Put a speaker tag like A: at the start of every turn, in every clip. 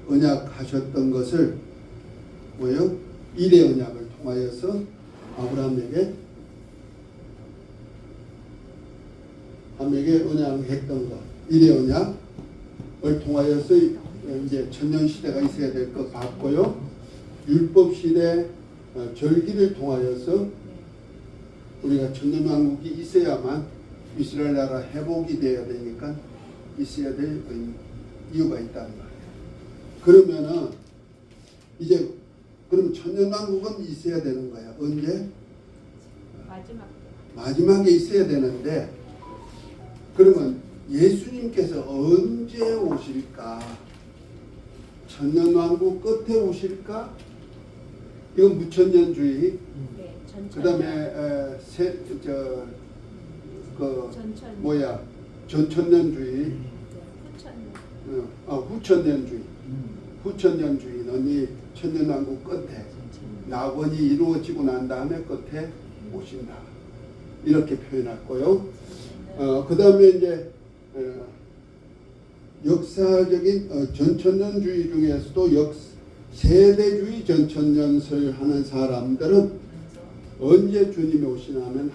A: 언약하셨던 것을 뭐요? 일의 언약을 통하여서 아브라함에게 언약했던 것, 일의 언약을 통하여서 이제 천년 시대가 있어야 될 것 같고요. 율법 시대 절기를 통하여서 우리가 천년 왕국이 있어야만 이스라엘 나라 회복이 되어야 되니까 있어야 될 이유가 있다는 말이에요. 그러면은 이제 그럼 천년 왕국은 있어야 되는 거야. 언제? 마지막에 있어야 되는데 그러면 예수님께서 언제 오실까? 천년 왕국 끝에 오실까? 이건 무천년주의.
B: 네,
A: 그다음에 전천년주의. 후천년주의. 후천년주의는 이 천년왕국 끝에 낙원이 이루어지고 난 다음에 끝에 오신다. 이렇게 표현했고요. 그 다음에 이제 역사적인 전천년주의 중에서도 세대주의 전천년설 하는 사람들은 언제 주님이 오시나 하면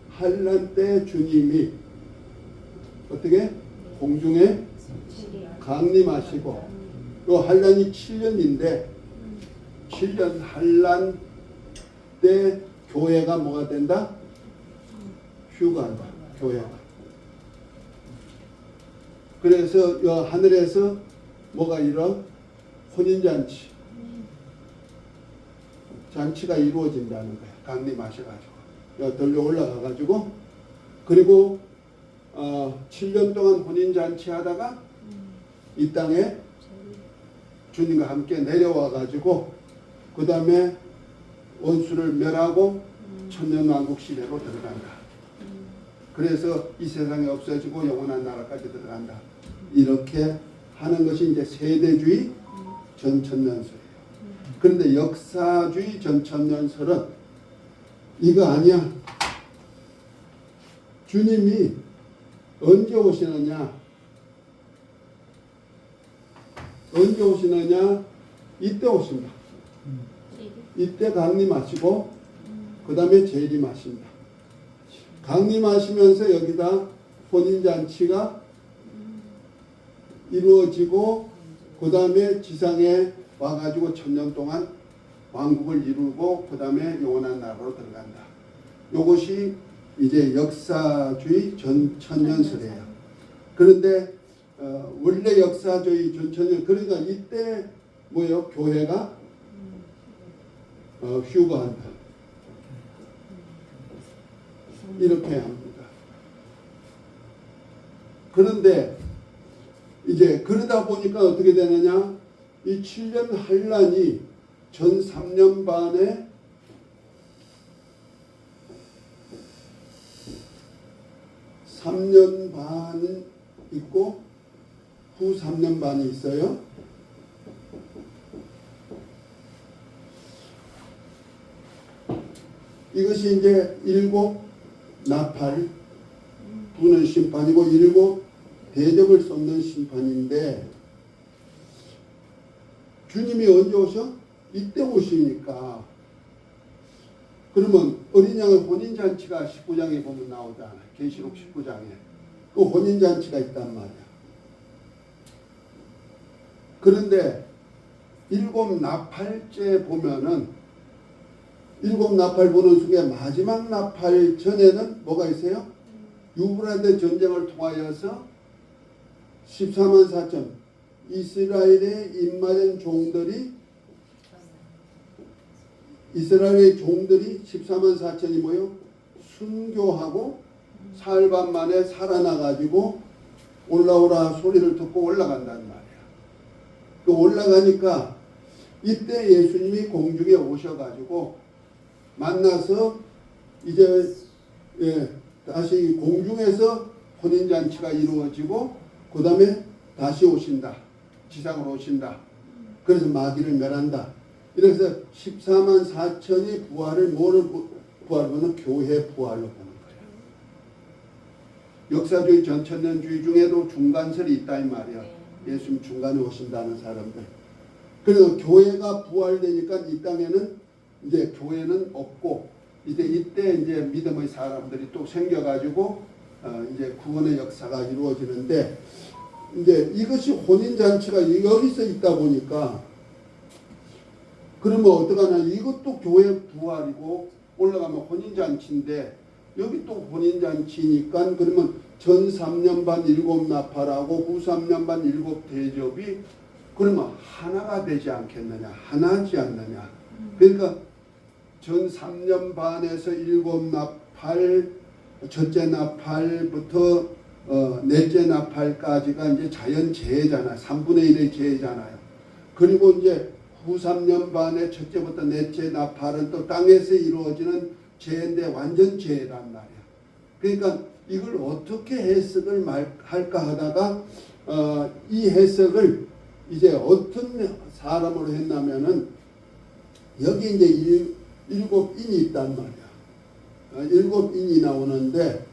A: 한란 때 주님이 어떻게 공중에 강림하시고 또 한란이 7년인데 7년 한란 때 교회가 뭐가 된다? 휴가한다. 교회가. 그래서 하늘에서 뭐가 일어? 혼인잔치. 잔치가 이루어진다는 거예요. 강림하셔가지고. 들려 올라가가지고. 그리고 7년 동안 혼인잔치 하다가 이 땅에 주님과 함께 내려와가지고 그 다음에 원수를 멸하고 천년왕국 시대로 들어간다. 그래서 이 세상에 없어지고 영원한 나라까지 들어간다. 이렇게 하는 것이 이제 세대주의 전천년설이에요. 그런데 역사주의 전천년설은 이거 아니야. 주님이 언제 오시느냐? 이때 오신다. 이때 강림하시고 그 다음에 재림하신다. 강림하시면서 여기다 혼인잔치가 이루어지고 그 다음에 지상에 와가지고 천년 동안 왕국을 이루고 그 다음에 영원한 나라로 들어간다. 이것이 이제 역사주의 전천년설이에요. 그런데 원래 역사주의 전천년 그러니까 이때 뭐예요? 교회가 휴거한다. 이렇게 합니다. 그런데 이제 그러다 보니까 어떻게 되느냐? 이 7년 한란이 전 3년 반에 (3년 반) 있고 후 3년 반이 있어요. 이것이 이제 7 나팔 부는 심판이고 7 대접을 쏟는 심판인데 주님이 언제 오셔? 이때 오시니까 그러면 어린 양의 혼인잔치가 19장에 보면 나오잖아. 계시록 19장에 그 혼인잔치가 있단 말이야. 그런데 7 나팔째 보면은 7 나팔 부는 속에 마지막 나팔 전에는 뭐가 있어요? 유브라데 전쟁을 통하여서 14만 4천 이스라엘의 입맞은 종들이 14만 4천이 뭐요? 순교하고 사흘 반 만에 살아나가지고 올라오라 소리를 듣고 올라간단 말이야. 그 올라가니까 이때 예수님이 공중에 오셔가지고 만나서 이제 다시 공중에서 혼인잔치가 이루어지고 그 다음에 다시 오신다. 지상으로 오신다. 그래서 마귀를 멸한다. 이래서 14만 4천이 부활을 뭐를 부활을 보는 교회 부활로 보는 거예요. 역사주의 전천년주의 중에도 중간설이 있다 이 말이야. 예수님 중간에 오신다는 사람들. 그래서 교회가 부활되니까 이 땅에는 이제 교회는 없고 이제 이때 이제 믿음의 사람들이 또 생겨가지고 이제 구원의 역사가 이루어지는데 이제 이것이 혼인잔치가 여기서 있다 보니까 그러면 어떡하나 이것도 교회 부활이고 올라가면 혼인잔치인데 여기 또 혼인잔치니까 그러면 전 3년반 7나팔하고 후 3년반 7대접이 그러면 하나가 되지 않겠느냐 하나지 않느냐 그러니까 전 3년반에서 7나팔 첫째 나팔부터 넷째 나팔까지가 이제 자연재해잖아요. 3분의 1의 재해잖아요. 그리고 이제 후 3년 반의 첫째부터 넷째 나팔은 또 땅에서 이루어지는 재해인데 완전 재해란 말이야. 그러니까 이걸 어떻게 해석을 할까 하다가 이 해석을 이제 어떤 사람으로 했냐면은 여기 이제 7인이 있단 말이야. 7인이 나오는데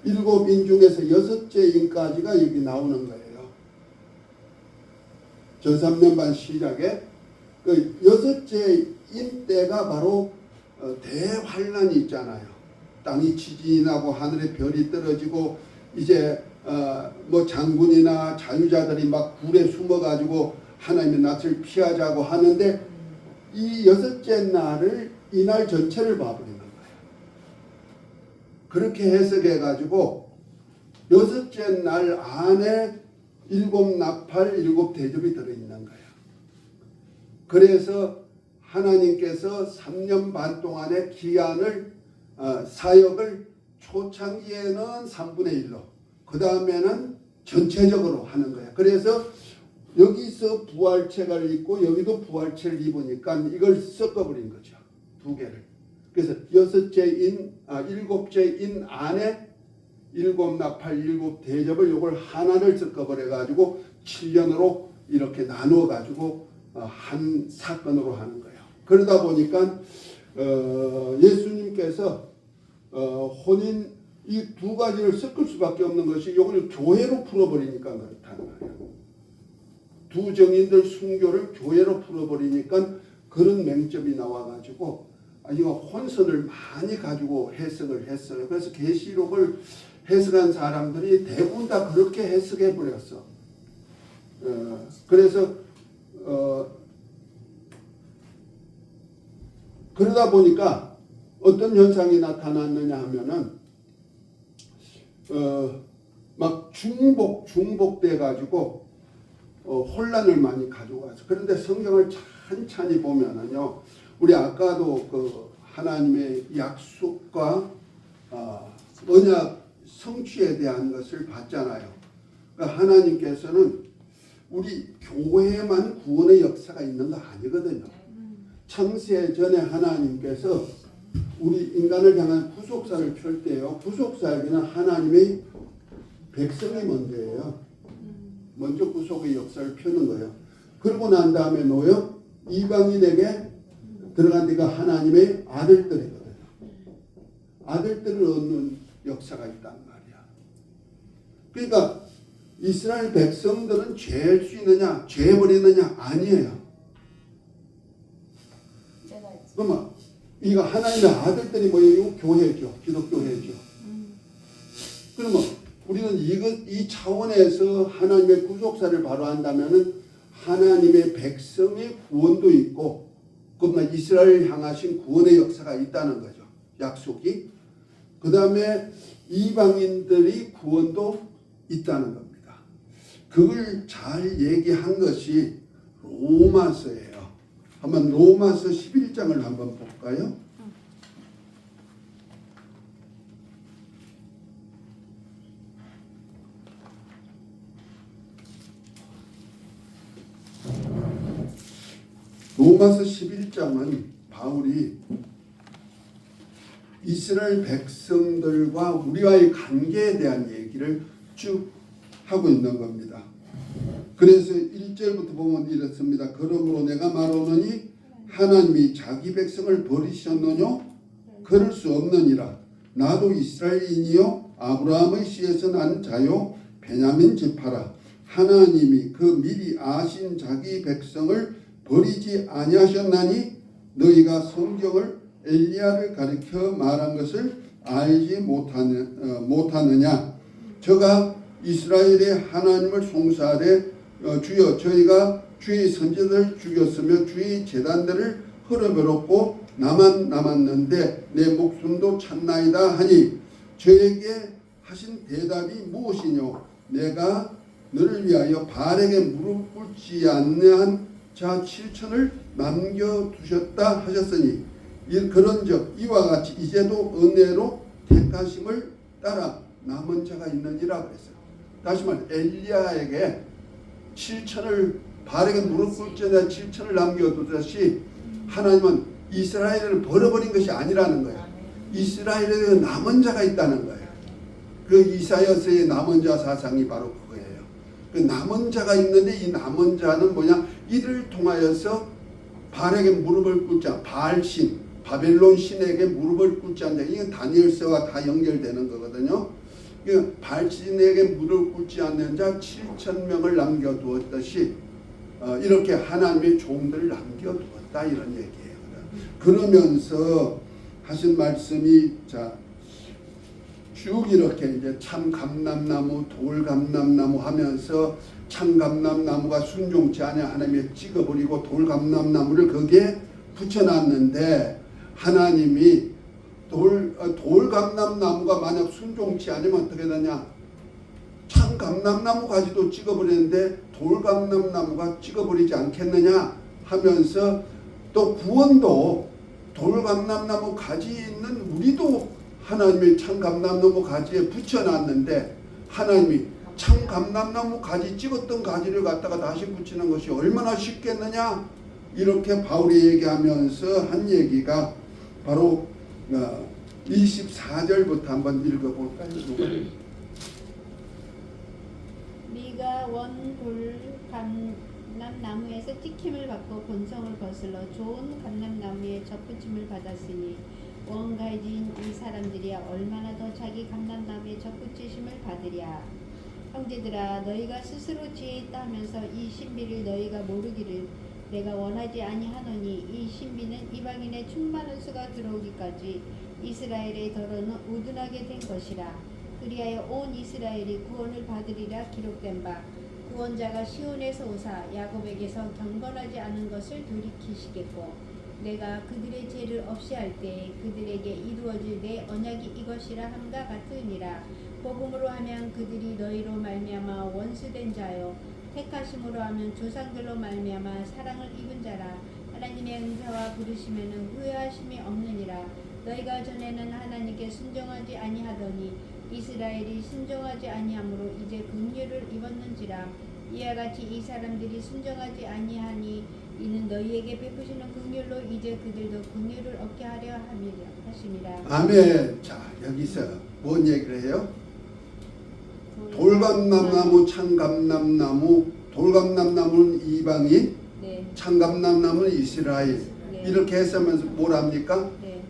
A: 7인 중에서 6째 인까지가 여기 나오는 거예요. 전 3년 반 시작에 그 6째 인 때가 바로 대환란이 있잖아요. 땅이 지진이 나고 하늘에 별이 떨어지고 이제 뭐 장군이나 자유자들이 막 굴에 숨어가지고 하나님의 낯을 피하자고 하는데 이 6째 날을 이날 전체를 봐버리는 거예요. 그렇게 해석해가지고 6째 날 안에 7나팔 7대접이 들어있는 거예요. 그래서 하나님께서 3년 반 동안의 기한을 사역을 초창기에는 3분의 1로 그 다음에는 전체적으로 하는 거예요. 그래서 여기서 부활체를 입고 여기도 부활체를 입으니까 이걸 섞어버린 거죠. 두 개를. 그래서 7째 인 안에 7나팔 7대접을 이걸 하나를 섞어버려가지고 7년으로 이렇게 나누어가지고 한 사건으로 하는 거예요. 그러다 보니까 예수님께서 혼인 이 두 가지를 섞을 수밖에 없는 것이 이걸 교회로 풀어버리니까 그렇다는 거예요. 두 정인들 순교를 교회로 풀어버리니까 그런 맹점이 나와가지고 이거 혼선을 많이 가지고 해석을 했어요. 그래서 계시록을 해석한 사람들이 대부분 다 그렇게 해석해 버렸어. 그래서 그러다 보니까 어떤 현상이 나타났느냐 하면은 막 중복돼 가지고 혼란을 많이 가져와서 그런데 성경을 찬찬히 보면은요 우리 아까도 그 하나님의 약속과 언약 성취에 대한 것을 봤잖아요. 그러니까 하나님께서는 우리 교회에만 구원의 역사가 있는 거 아니거든요. 창세 전에 하나님께서 우리 인간을 향한 구속사를 펼 때요. 구속사에게는 하나님의 백성이 먼저예요. 먼저 구속의 역사를 펴는 거예요. 그러고 난 다음에 노여 이방인에게 들어간 데가 하나님의 아들들이거든요. 아들들을 얻는 역사가 있단 말이야. 그러니까 이스라엘 백성들은 죄할 수 있느냐, 죄 버리느냐 아니에요. 그러면 이거 하나님의 아들들이 뭐예요? 이거 교회죠. 기독교회죠. 그러면 우리는 이 차원에서 하나님의 구속사를 바로 한다면은 하나님의 백성의 구원도 있고, 그러면 이스라엘을 향하신 구원의 역사가 있다는 거죠. 약속이. 그 다음에 이방인들이 구원도 있다는 겁니다. 그걸 잘 얘기한 것이 로마서예요. 한번 로마서 11장을 한번 볼까요? 로마서 11장은 바울이 이스라엘 백성들과 우리와의 관계에 대한 얘기를 쭉 하고 있는 겁니다. 그래서 1절부터 보면 이렇습니다. 그러므로 내가 말하노니 하나님이 자기 백성을 버리셨느뇨? 그럴 수 없느니라. 나도 이스라엘인이요 아브라함의 씨에서 난 자요 베냐민 지파라. 하나님이 그 미리 아신 자기 백성을 버리지 아니하셨나니 너희가 성경을 엘리야를 가리켜 말한 것을 알지 못하느냐. 저가 이스라엘의 하나님을 송사하되 주여 저희가 주의 선지자들을 죽였으며 주의 제단들을 흘려버렸고 나만 남았는데 내 목숨도 찾나이다 하니 저에게 하신 대답이 무엇이뇨. 내가 너를 위하여 바알에게 무릎 꿇지 않는 자 7천을 남겨두셨다 하셨으니 그런즉 이와 같이 이제도 은혜로 택하심을 따라 남은 자가 있느니라 그랬어요. 다시 말해 엘리야에게 7천을 바알에게 무릎 꿇지 않는 7천을 남겨두듯이 하나님은 이스라엘을 버려버린 것이 아니라는 거예요. 이스라엘에 남은 자가 있다는 거예요. 그 이사야서의 남은 자 사상이 바로 그거예요. 그 남은 자가 있는데 이 남은 자는 뭐냐? 이를 통하여서 바알에게 무릎을 꿇지 않, 바알신, 바벨론 신에게 무릎을 꿇지 않는 자. 이건 다니엘서와 다 연결되는 거거든요. 바알신에게 무릎을 꿇지 않는 자 7천 명을 남겨두었듯이 이렇게 하나님의 종들을 남겨두었다 이런 얘기예요. 그러면서 하신 말씀이 쭉 이렇게 이제 참감람나무 돌감람나무 하면서 참감람나무가 순종치 않아 하나님이 찍어버리고 돌감람나무를 거기에 붙여놨는데 하나님이 돌감람나무가 만약 순종치 않으면 어떻게 되냐. 참감람나무 가지도 찍어버리는데 돌감람나무가 찍어버리지 않겠느냐 하면서 또 구원도 돌감람나무 가지 있는 우리도 하나님의 참감람나무 가지에 붙여놨는데 하나님이 참감람나무 가지 찍었던 가지를 갖다가 다시 붙이는 것이 얼마나 쉽겠느냐 이렇게 바울이 얘기하면서 한 얘기가 바로 24절부터 한번 읽어볼까요?
B: 네가 원돌 감람나무에서 찍힘을 받고 본성을 거슬러 좋은 감람나무에 접붙임을 받았으니 원가진 이 사람들이 얼마나 더 자기 감람나무에 접붙이심을 받으랴. 형제들아 너희가 스스로 지혜 있다 하면서 이 신비를 너희가 모르기를 내가 원하지 아니하노니 이 신비는 이방인의 충만한 수가 들어오기까지 이스라엘의 더러는 우둔하게 된 것이라. 그리하여 온 이스라엘이 구원을 받으리라 기록된 바 구원자가 시온에서 오사 야곱에게서 경건하지 않은 것을 돌이키시겠고 내가 그들의 죄를 없이 할 때 그들에게 이루어질 내 언약이 이것이라 함과 같으니라. 복음으로 하면 그들이 너희로 말미암아 원수된 자요 택하심으로 하면 조상들로 말미암아 사랑을 입은 자라. 하나님의 은사와 부르심에는 후회하심이 없느니라. 너희가 전에는 하나님께 순종하지 아니하더니 이스라엘이 순종하지 아니하므로 이제 긍휼을 입었는지라. 이와 같이 이 사람들이 순종하지 아니하니 이는 너희에게 베푸시는 긍휼로 이제 그들도 긍휼을 얻게 하려 하심이라.
A: 아멘. 자 여기서 뭔 얘기를 해요? 돌감람나무 참감람나무 돌감람나무는 이방인
B: 네.
A: 참감람나무는 이스라엘
B: 네.
A: 이렇게 했으면서 뭘 합니까?
B: 네.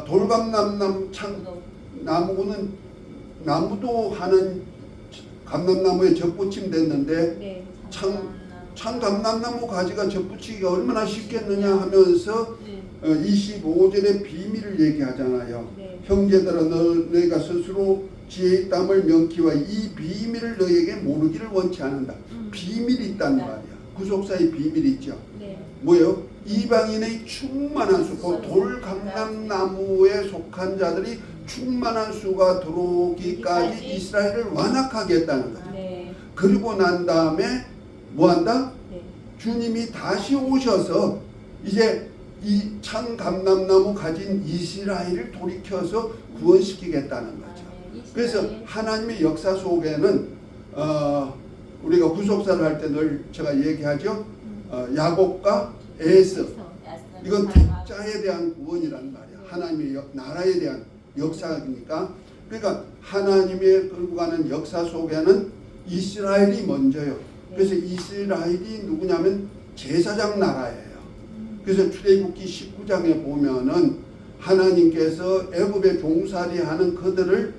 A: 돌감람나무 참나무는 나무도 하는 감람나무에 접붙임 됐는데
B: 네.
A: 참감람나무 가지가 접붙이기가 얼마나 쉽겠느냐 하면서 25절의 비밀을 얘기하잖아요.
B: 네.
A: 형제들아 너희가 스스로 지혜의 땀을 명키와 이 비밀을 너희에게 모르기를 원치 않는다. 비밀이 있단 말이야. 구속사의 비밀이 있죠.
B: 네.
A: 뭐요? 이방인의 충만한 수, 그 돌감람나무에 속한 자들이 충만한 수가 들어오기까지 이스라엘을 완악하게 했다는 거죠.
B: 네.
A: 그리고 난 다음에 뭐한다?
B: 네.
A: 주님이 다시 오셔서 이제 이 참감람나무 가진 이스라엘을 돌이켜서 구원시키겠다는 거죠. 그래서 하나님의 역사 속에는 우리가 구속사를 할 때 늘 제가 얘기하죠. 야곱과 에서 이건 택자에 대한 구원이란 말이야. 하나님의 나라에 대한 역사니까. 그러니까 하나님의 끌고 가는 역사 속에는 이스라엘이 먼저요. 그래서 이스라엘이 누구냐면 제사장 나라예요. 그래서 출애굽기 19장에 보면은 하나님께서 애굽에 종살이하는 그들을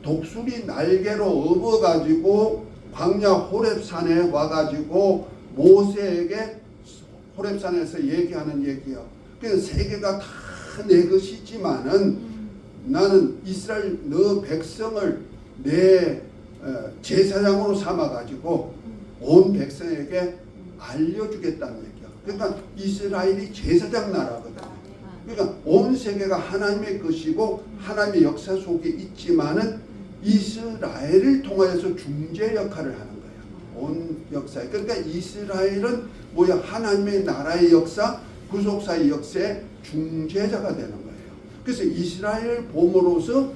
A: 독수리 날개로 업어가지고 광야 호렙산에 와가지고 모세에게 호렙산에서 얘기하는 얘기요. 그래서 세계가 다 내 것이지만은 나는 이스라엘 너 백성을 내 제사장으로 삼아가지고 온 백성에게 알려주겠다는 얘기야. 그러니까 이스라엘이 제사장 나라거든. 그러니까 온 세계가 하나님의 것이고 하나님의 역사 속에 있지만은 이스라엘을 통하여서 중재 역할을 하는 거야. 온 역사에. 그러니까 이스라엘은 뭐야? 하나님의 나라의 역사, 구속사의 역사의 중재자가 되는 거예요. 그래서 이스라엘을 봄으로써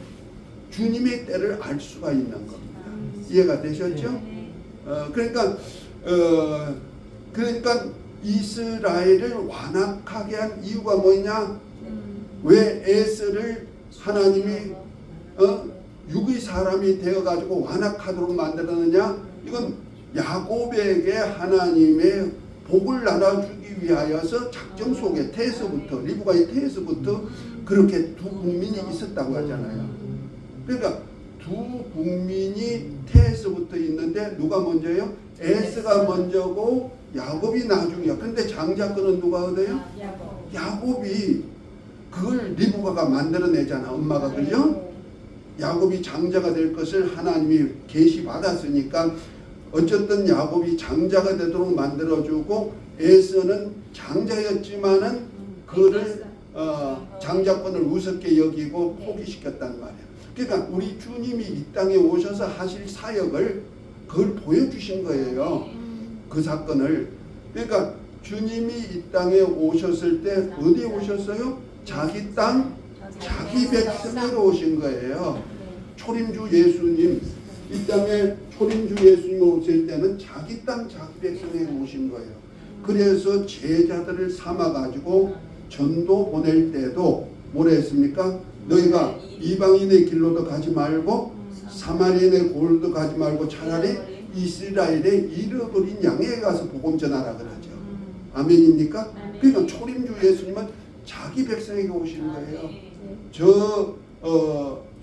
A: 주님의 때를 알 수가 있는 겁니다. 이해가 되셨죠? 그러니까 이스라엘을 완악하게 한 이유가 뭐냐? 왜 에스를 하나님이 육의 사람이 되어가지고 완악하도록 만들었느냐? 이건 야곱에게 하나님의 복을 나눠주기 위하여서 작정 속에 태에서부터 리브가의 태에서부터 그렇게 두 국민이 있었다고 하잖아요. 그러니까 두 국민이 태에서부터 있는데 누가 먼저요? 에스가 먼저고 야곱이 나중이야. 그런데 장자권은 누가 얻어요? 야곱이 그걸 리브가가 만들어내잖아. 엄마가. 그죠? 야곱이 장자가 될 것을 하나님이 계시 받았으니까 어쨌든 야곱이 장자가 되도록 만들어주고 에서는 장자였지만은 그를 장자권을 우습게 여기고 포기시켰단 말이야. 그러니까 우리 주님이 이 땅에 오셔서 하실 사역을 그걸 보여주신 거예요. 그 사건을. 그러니까 주님이 이 땅에 오셨을 때 어디에 오셨어요? 자기 땅, 자기 백성으로 오신 거예요. 초림주 예수님 이 땅에 초림주 예수님 오실 때는 자기 땅 자기 백성에게 오신 거예요. 그래서 제자들을 삼아가지고 전도 보낼 때도 뭐라 했습니까? 너희가 이방인의 길로도 가지 말고 사마리아인의 골도 가지 말고 차라리 이스라엘의 잃어버린 양에게 가서 복음 전하라 그러죠. 아멘입니까? 그러니까 초림주 예수님은 자기 백성에게 오시는 거예요.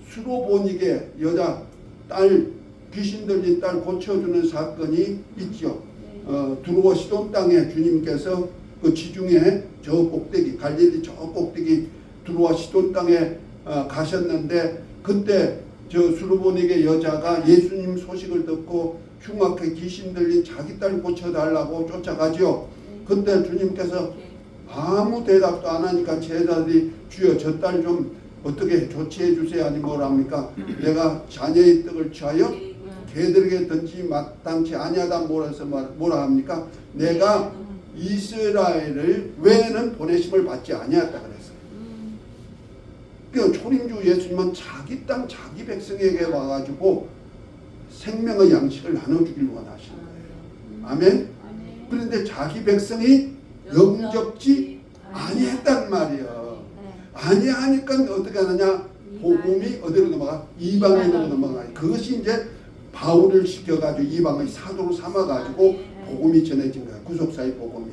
A: 수로보닉의 여자 딸 귀신 들린 딸 고쳐주는 사건이 있죠. 두로와 시돈 땅에 주님께서 그 지중해 저 꼭대기 갈릴리 저 꼭대기 두로와 시돈 땅에 가셨는데 그때 저 수로보닉의 여자가 예수님 소식을 듣고 흉악하게 귀신 들린 자기 딸 고쳐달라고 쫓아가죠. 그때 주님께서 아무 대답도 안 하니까 제자들이 주여 저 딸 좀 어떻게 조치해 주세요. 아니 뭐랍니까? 내가 자녀의 떡을 취하여 개들에게 던지 마땅치 아니하다 뭐라 합니까? 내가 이스라엘을 외에는 보내심을 받지 아니하였다 그랬어요. 그 초림주 예수님은 자기 땅 자기 백성에게 와가지고 생명의 양식을 나눠주길 원하시는 거예요. 아멘? 그런데 자기 백성이 영접지 아니했단 말이에요. 아니하니까 어떻게 하느냐? 복음이 어디로 넘어가? 이방인으로 넘어가. 그것이 이제 바울을 시켜가지고 이방의 사도로 삼아가지고 복음이 전해진 거야. 구속사의 복음이.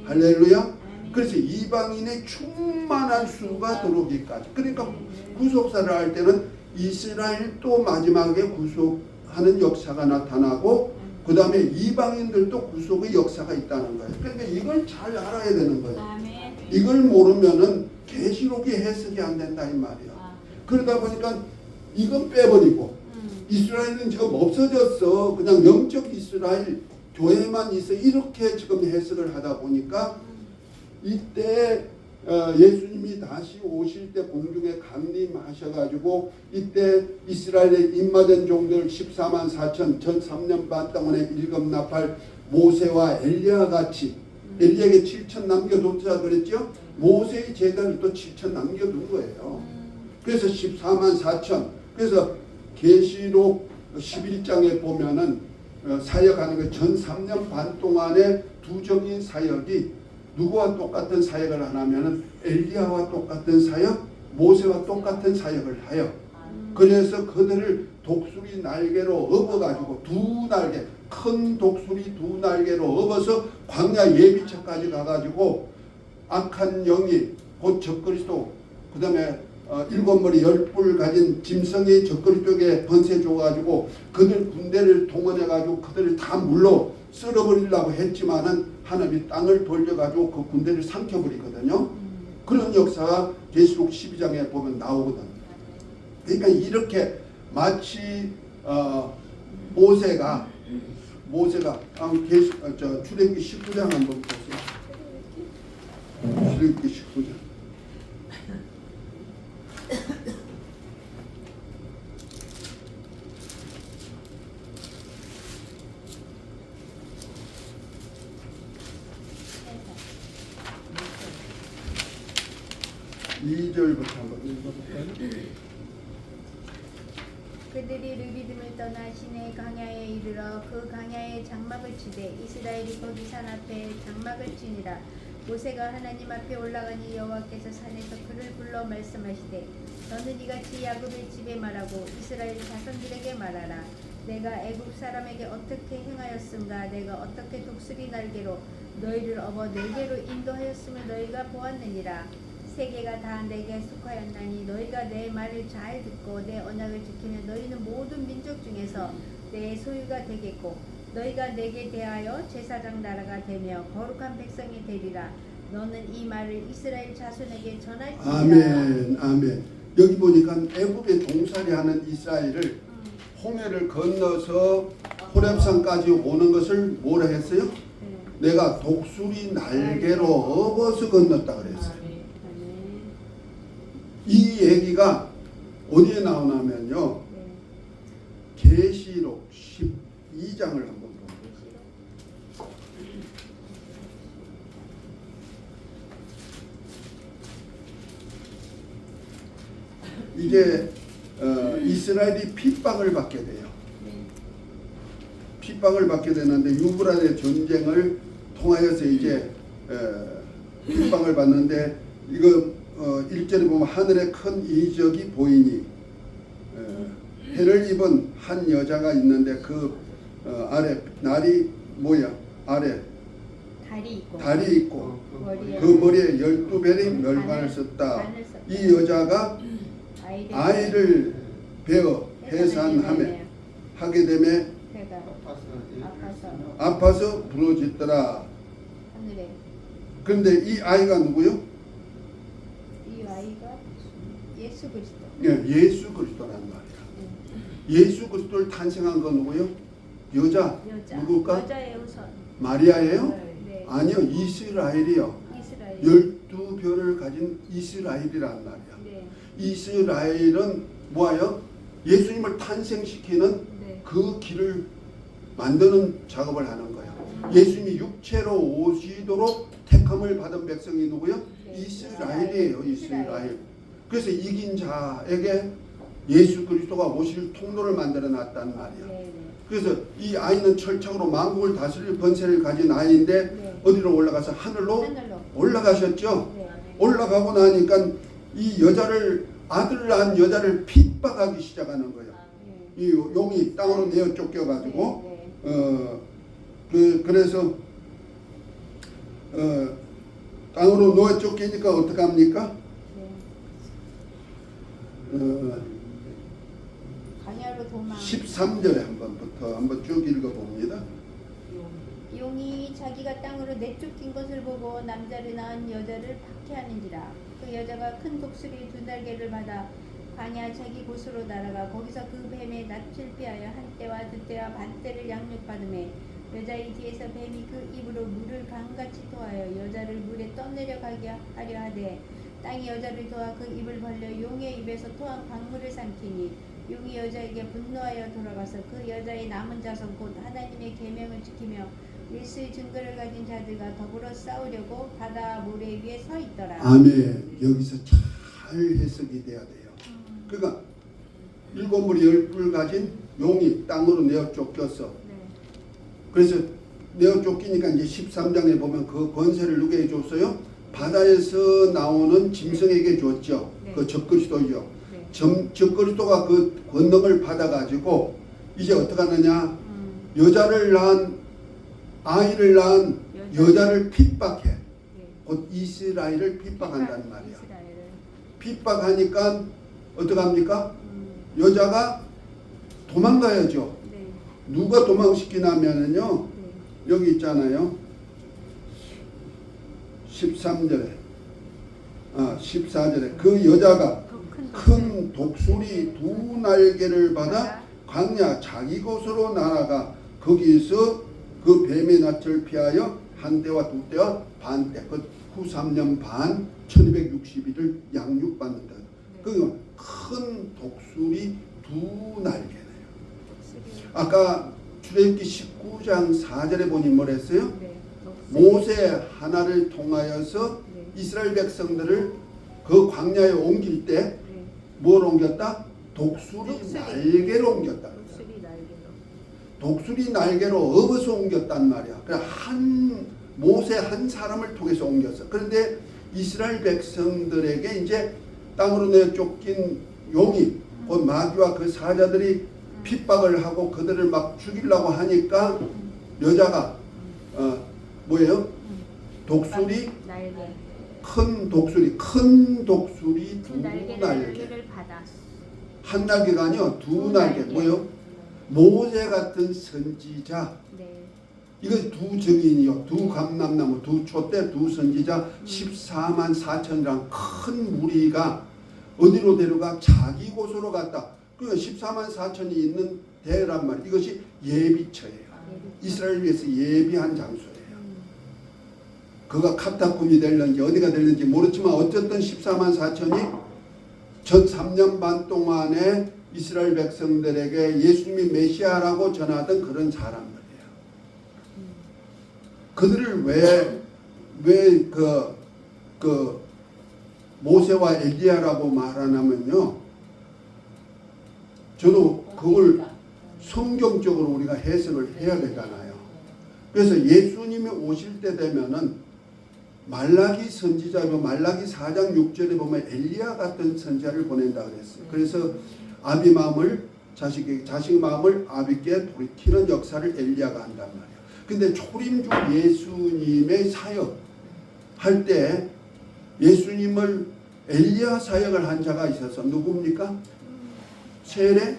A: 할렐루야. 그래서 이방인의 충만한 수가 들어오기까지. 그러니까 구속사를 할 때는 이스라엘 또 마지막에 구속하는 역사가 나타나고 그 다음에 이방인들도 구속의 역사가 있다는 거예요. 그러니까 이걸 잘 알아야 되는 거예요. 이걸 모르면은 계시록이 해석이 안 된다 이 말이야. 그러다 보니까 이건 빼버리고 이스라엘은 지금 없어졌어. 그냥 영적 이스라엘 교회만 있어. 이렇게 지금 해석을 하다 보니까 이때 예수님이 다시 오실 때 공중에 강림하셔가지고 이때 이스라엘의 입마된 종들 14만 4천 전 3년 반 동안에 일검나팔 모세와 엘리야 같이 엘리야에게 7천 남겨뒀자 그랬죠. 모세의 제자를 또 7천 남겨둔 거예요. 그래서 14만 4천. 그래서 계시록 11장에 보면은 사역하는 거 전 3년 반 동안에 두적인 사역이 누구와 똑같은 사역을 하냐면은 엘리야와 똑같은 사역, 모세와 똑같은 사역을 해요. 그래서 그들을 독수리 날개로 업어가지고 두 날개, 큰 독수리 두 날개로 업어서 광야 예비처까지 가가지고 악한 영이 곧 적그리스도, 그 다음에 일곱 머리 열 뿔 가진 짐승이 적그리 쪽에 번세 줘가지고 그들 군대를 동원해가지고 그들을 다 물로 쓸어버리려고 했지만은 하나님이 땅을 돌려가지고 그 군대를 삼켜버리거든요. 그런 역사가 계시록 12장에 보면 나오거든. 그러니까 이렇게 마치 모세가 출애굽기 19장 한번 보세요. 출애굽기 19장. 이 절부터 한번 읽어볼까요?
B: 그들이 르비딤을 떠나 시내 강야에 이르러 그 강야에 장막을 치되 이스라엘이 거기 산 앞에 장막을 치니라. 모세가 하나님 앞에 올라가니 여호와께서 산에서 그를 불러 말씀하시되 너는 이같이 야곱의 집에 말하고 이스라엘 자손들에게 말하라. 내가 애굽 사람에게 어떻게 행하였음가. 내가 어떻게 독수리 날개로 너희를 업어 내게로 인도하였음을 너희가 보았느니라. 세계가 다 내게 속하였나니 너희가 내 말을 잘 듣고 내 언약을 지키면 너희는 모든 민족 중에서 내 소유가 되겠고 너희가 내게 대하여 제사장 나라가 되며 거룩한 백성이 되리라. 너는 이 말을 이스라엘 자손에게 전할지니라.
A: 아멘, 아멘. 여기 보니까 애굽에 종살이하는 이스라엘을 홍해를 건너서 호렙산까지 오는 것을 뭐라 했어요? 내가 독수리 날개로 업어서 건넜다 그랬어요. 이 얘기가 어디에 나오냐면요. 계시록 12장을 한번 보세요. 이제 이스라엘이 핍박을 받게 돼요. 핍박을 받게 되는데 유브라데 전쟁을 통하여서 이제 핍박을 받는데 이거 1절에 보면 하늘에 큰 이적이 보이니 해를 입은 한 여자가 있는데 그 아래 날이 뭐야? 아래 달이 있고 그 머리에 12별의 멸관을 썼다. 이 여자가 아이를 베어 해산하게 되매 아파서 부러졌더라. 그런데 이 아이가 누구요?
B: 이 아이가 예수 그리스도.
A: 예, 예수 그리스도란 말이야. 예수 그리스도를 탄생한 건 누구요? 여자. 누굴까?
B: 여자의 우선.
A: 마리아예요?
B: 네.
A: 아니요, 이스라엘이요.
B: 이스라엘.
A: 12별을 가진 이스라엘이란 말이야.
B: 네.
A: 이스라엘은 뭐예요? 예수님을 탄생시키는
B: 네.
A: 그 길을 만드는 작업을 하는 거예요. 예수님이 육체로 오시도록 택함을 받은 백성이 누구요?
B: 네.
A: 이스라엘이에요. 이스라엘. 그래서 이긴 자에게 예수 그리스도가 오실 통로를 만들어 놨단 말이야.
B: 네.
A: 그래서 이 아이는 철창으로 만국을 다스릴 번세를 가진 아이인데
B: 네.
A: 어디로 올라가서 하늘로 올라가셨죠.
B: 네.
A: 올라가고 나니까 이 여자를 아들을 낳은 여자를 핍박하기 시작하는 거예요. 이 용이 땅으로 내어 쫓겨가지고 그래서 땅으로 놓여 쫓기니까 어떻게 합니까?
B: 강야로 도망.
A: 13절에 한번 쭉 읽어봅니다.
B: 용이 자기가 땅으로 내쫓긴 것을 보고 남자를 낳은 여자를 박해하는지라. 그 여자가 큰 독수리 두 날개를 받아 광야 자기 곳으로 날아가 거기서 그 뱀의 낯을 피하여 한때와 두때와 반때를 양육받으매 여자의 뒤에서 뱀이 그 입으로 물을 강같이 토하여 여자를 물에 떠내려가게 하려 하되 땅이 여자를 도와 그 입을 벌려 용의 입에서 토한 강물을 삼키니 용이 여자에게 분노하여 돌아가서 그 여자의 남은 자손 곧 하나님의 계명을 지키며 예수의 증거를 가진 자들과 더불어 싸우려고 바다 모래 위에 서 있더라.
A: 아멘. 여기서 잘 해석이 돼야 돼요. 그러니까 일곱 머리 열 뿔 가진 용이 땅으로 내어 쫓겼어. 그래서 내어 쫓기니까 이제 13장에 보면 그 권세를 누구에게 줬어요? 바다에서 나오는 짐승에게 줬죠. 그 적그리스도죠. 적그리스도가 그 권능을 받아가지고 이제 어떻게 하느냐? 여자를 낳은 아이를 낳은 여자를 핍박해. 곧 이스라엘을 핍박한다는 말이야. 핍박하니까 어떡합니까? 여자가 도망가야죠.
B: 네.
A: 누가 도망시키냐면요.
B: 네.
A: 여기 있잖아요. 13절에 14절에 그 여자가 큰 독수리 두 날개를 받아 광야 자기 곳으로 날아가 거기서 그 뱀의 낯을 피하여 한 때와 두 때와 반 때, 후 3년 반 1260일을 양육받는다. 그 큰 독수리 두 날개네요. 아까 출애굽기 19장 4절에 보니 뭐랬어요?
B: 네.
A: 모세 하나를 통하여서
B: 네.
A: 이스라엘 백성들을 그 광야에 옮길 때
B: 네.
A: 뭘 옮겼다? 독수리 날개로 옮겼다.
B: 독수리 날개로.
A: 독수리 날개로 업어서 옮겼단 말이야. 그래 한 모세 한 사람을 통해서 옮겼어. 그런데 이스라엘 백성들에게 이제 땅으로 내쫓긴 용이 그 마귀와 그 사자들이 핍박을 하고 그들을 막 죽이려고 하니까 여자가 뭐예요? 독수리
B: 날개.
A: 큰 독수리 두
B: 날개를 받아.
A: 한 날개가 아니요 두 날개. 뭐예요? 모세 같은 선지자.
B: 네.
A: 이거 두 증인이요. 두 감람나무, 두 촛대, 두 선지자 14만 4천이랑 큰 무리가 어디로 데려가? 자기 곳으로 갔다. 그 14만 4천이 있는 대란 말이에요. 이것이 예비처예요. 이스라엘 위해서 예비한 장소예요. 그가 카타쿰이 될는지 어디가 될는지 모르지만 어쨌든 14만 4천이 전 3년 반 동안에 이스라엘 백성들에게 예수님이 메시아라고 전하던 그런 사람들이에요. 그들을 왜 모세와 엘리야라고 말하냐면요. 저도 그걸 성경적으로 우리가 해석을 해야 되잖아요. 그래서 예수님이 오실 때 되면은 말라기 선지자로 말라기 4장 6절에 보면 엘리야 같은 선지자를 보낸다 그랬어요. 그래서 아비 마음을 자식 마음을 아비께 돌이키는 역사를 엘리야가 한단 말이에요. 근데 초림주 예수님의 사역 할 때 예수님을 엘리야 사역을 한 자가 있어서 누굽니까? 세례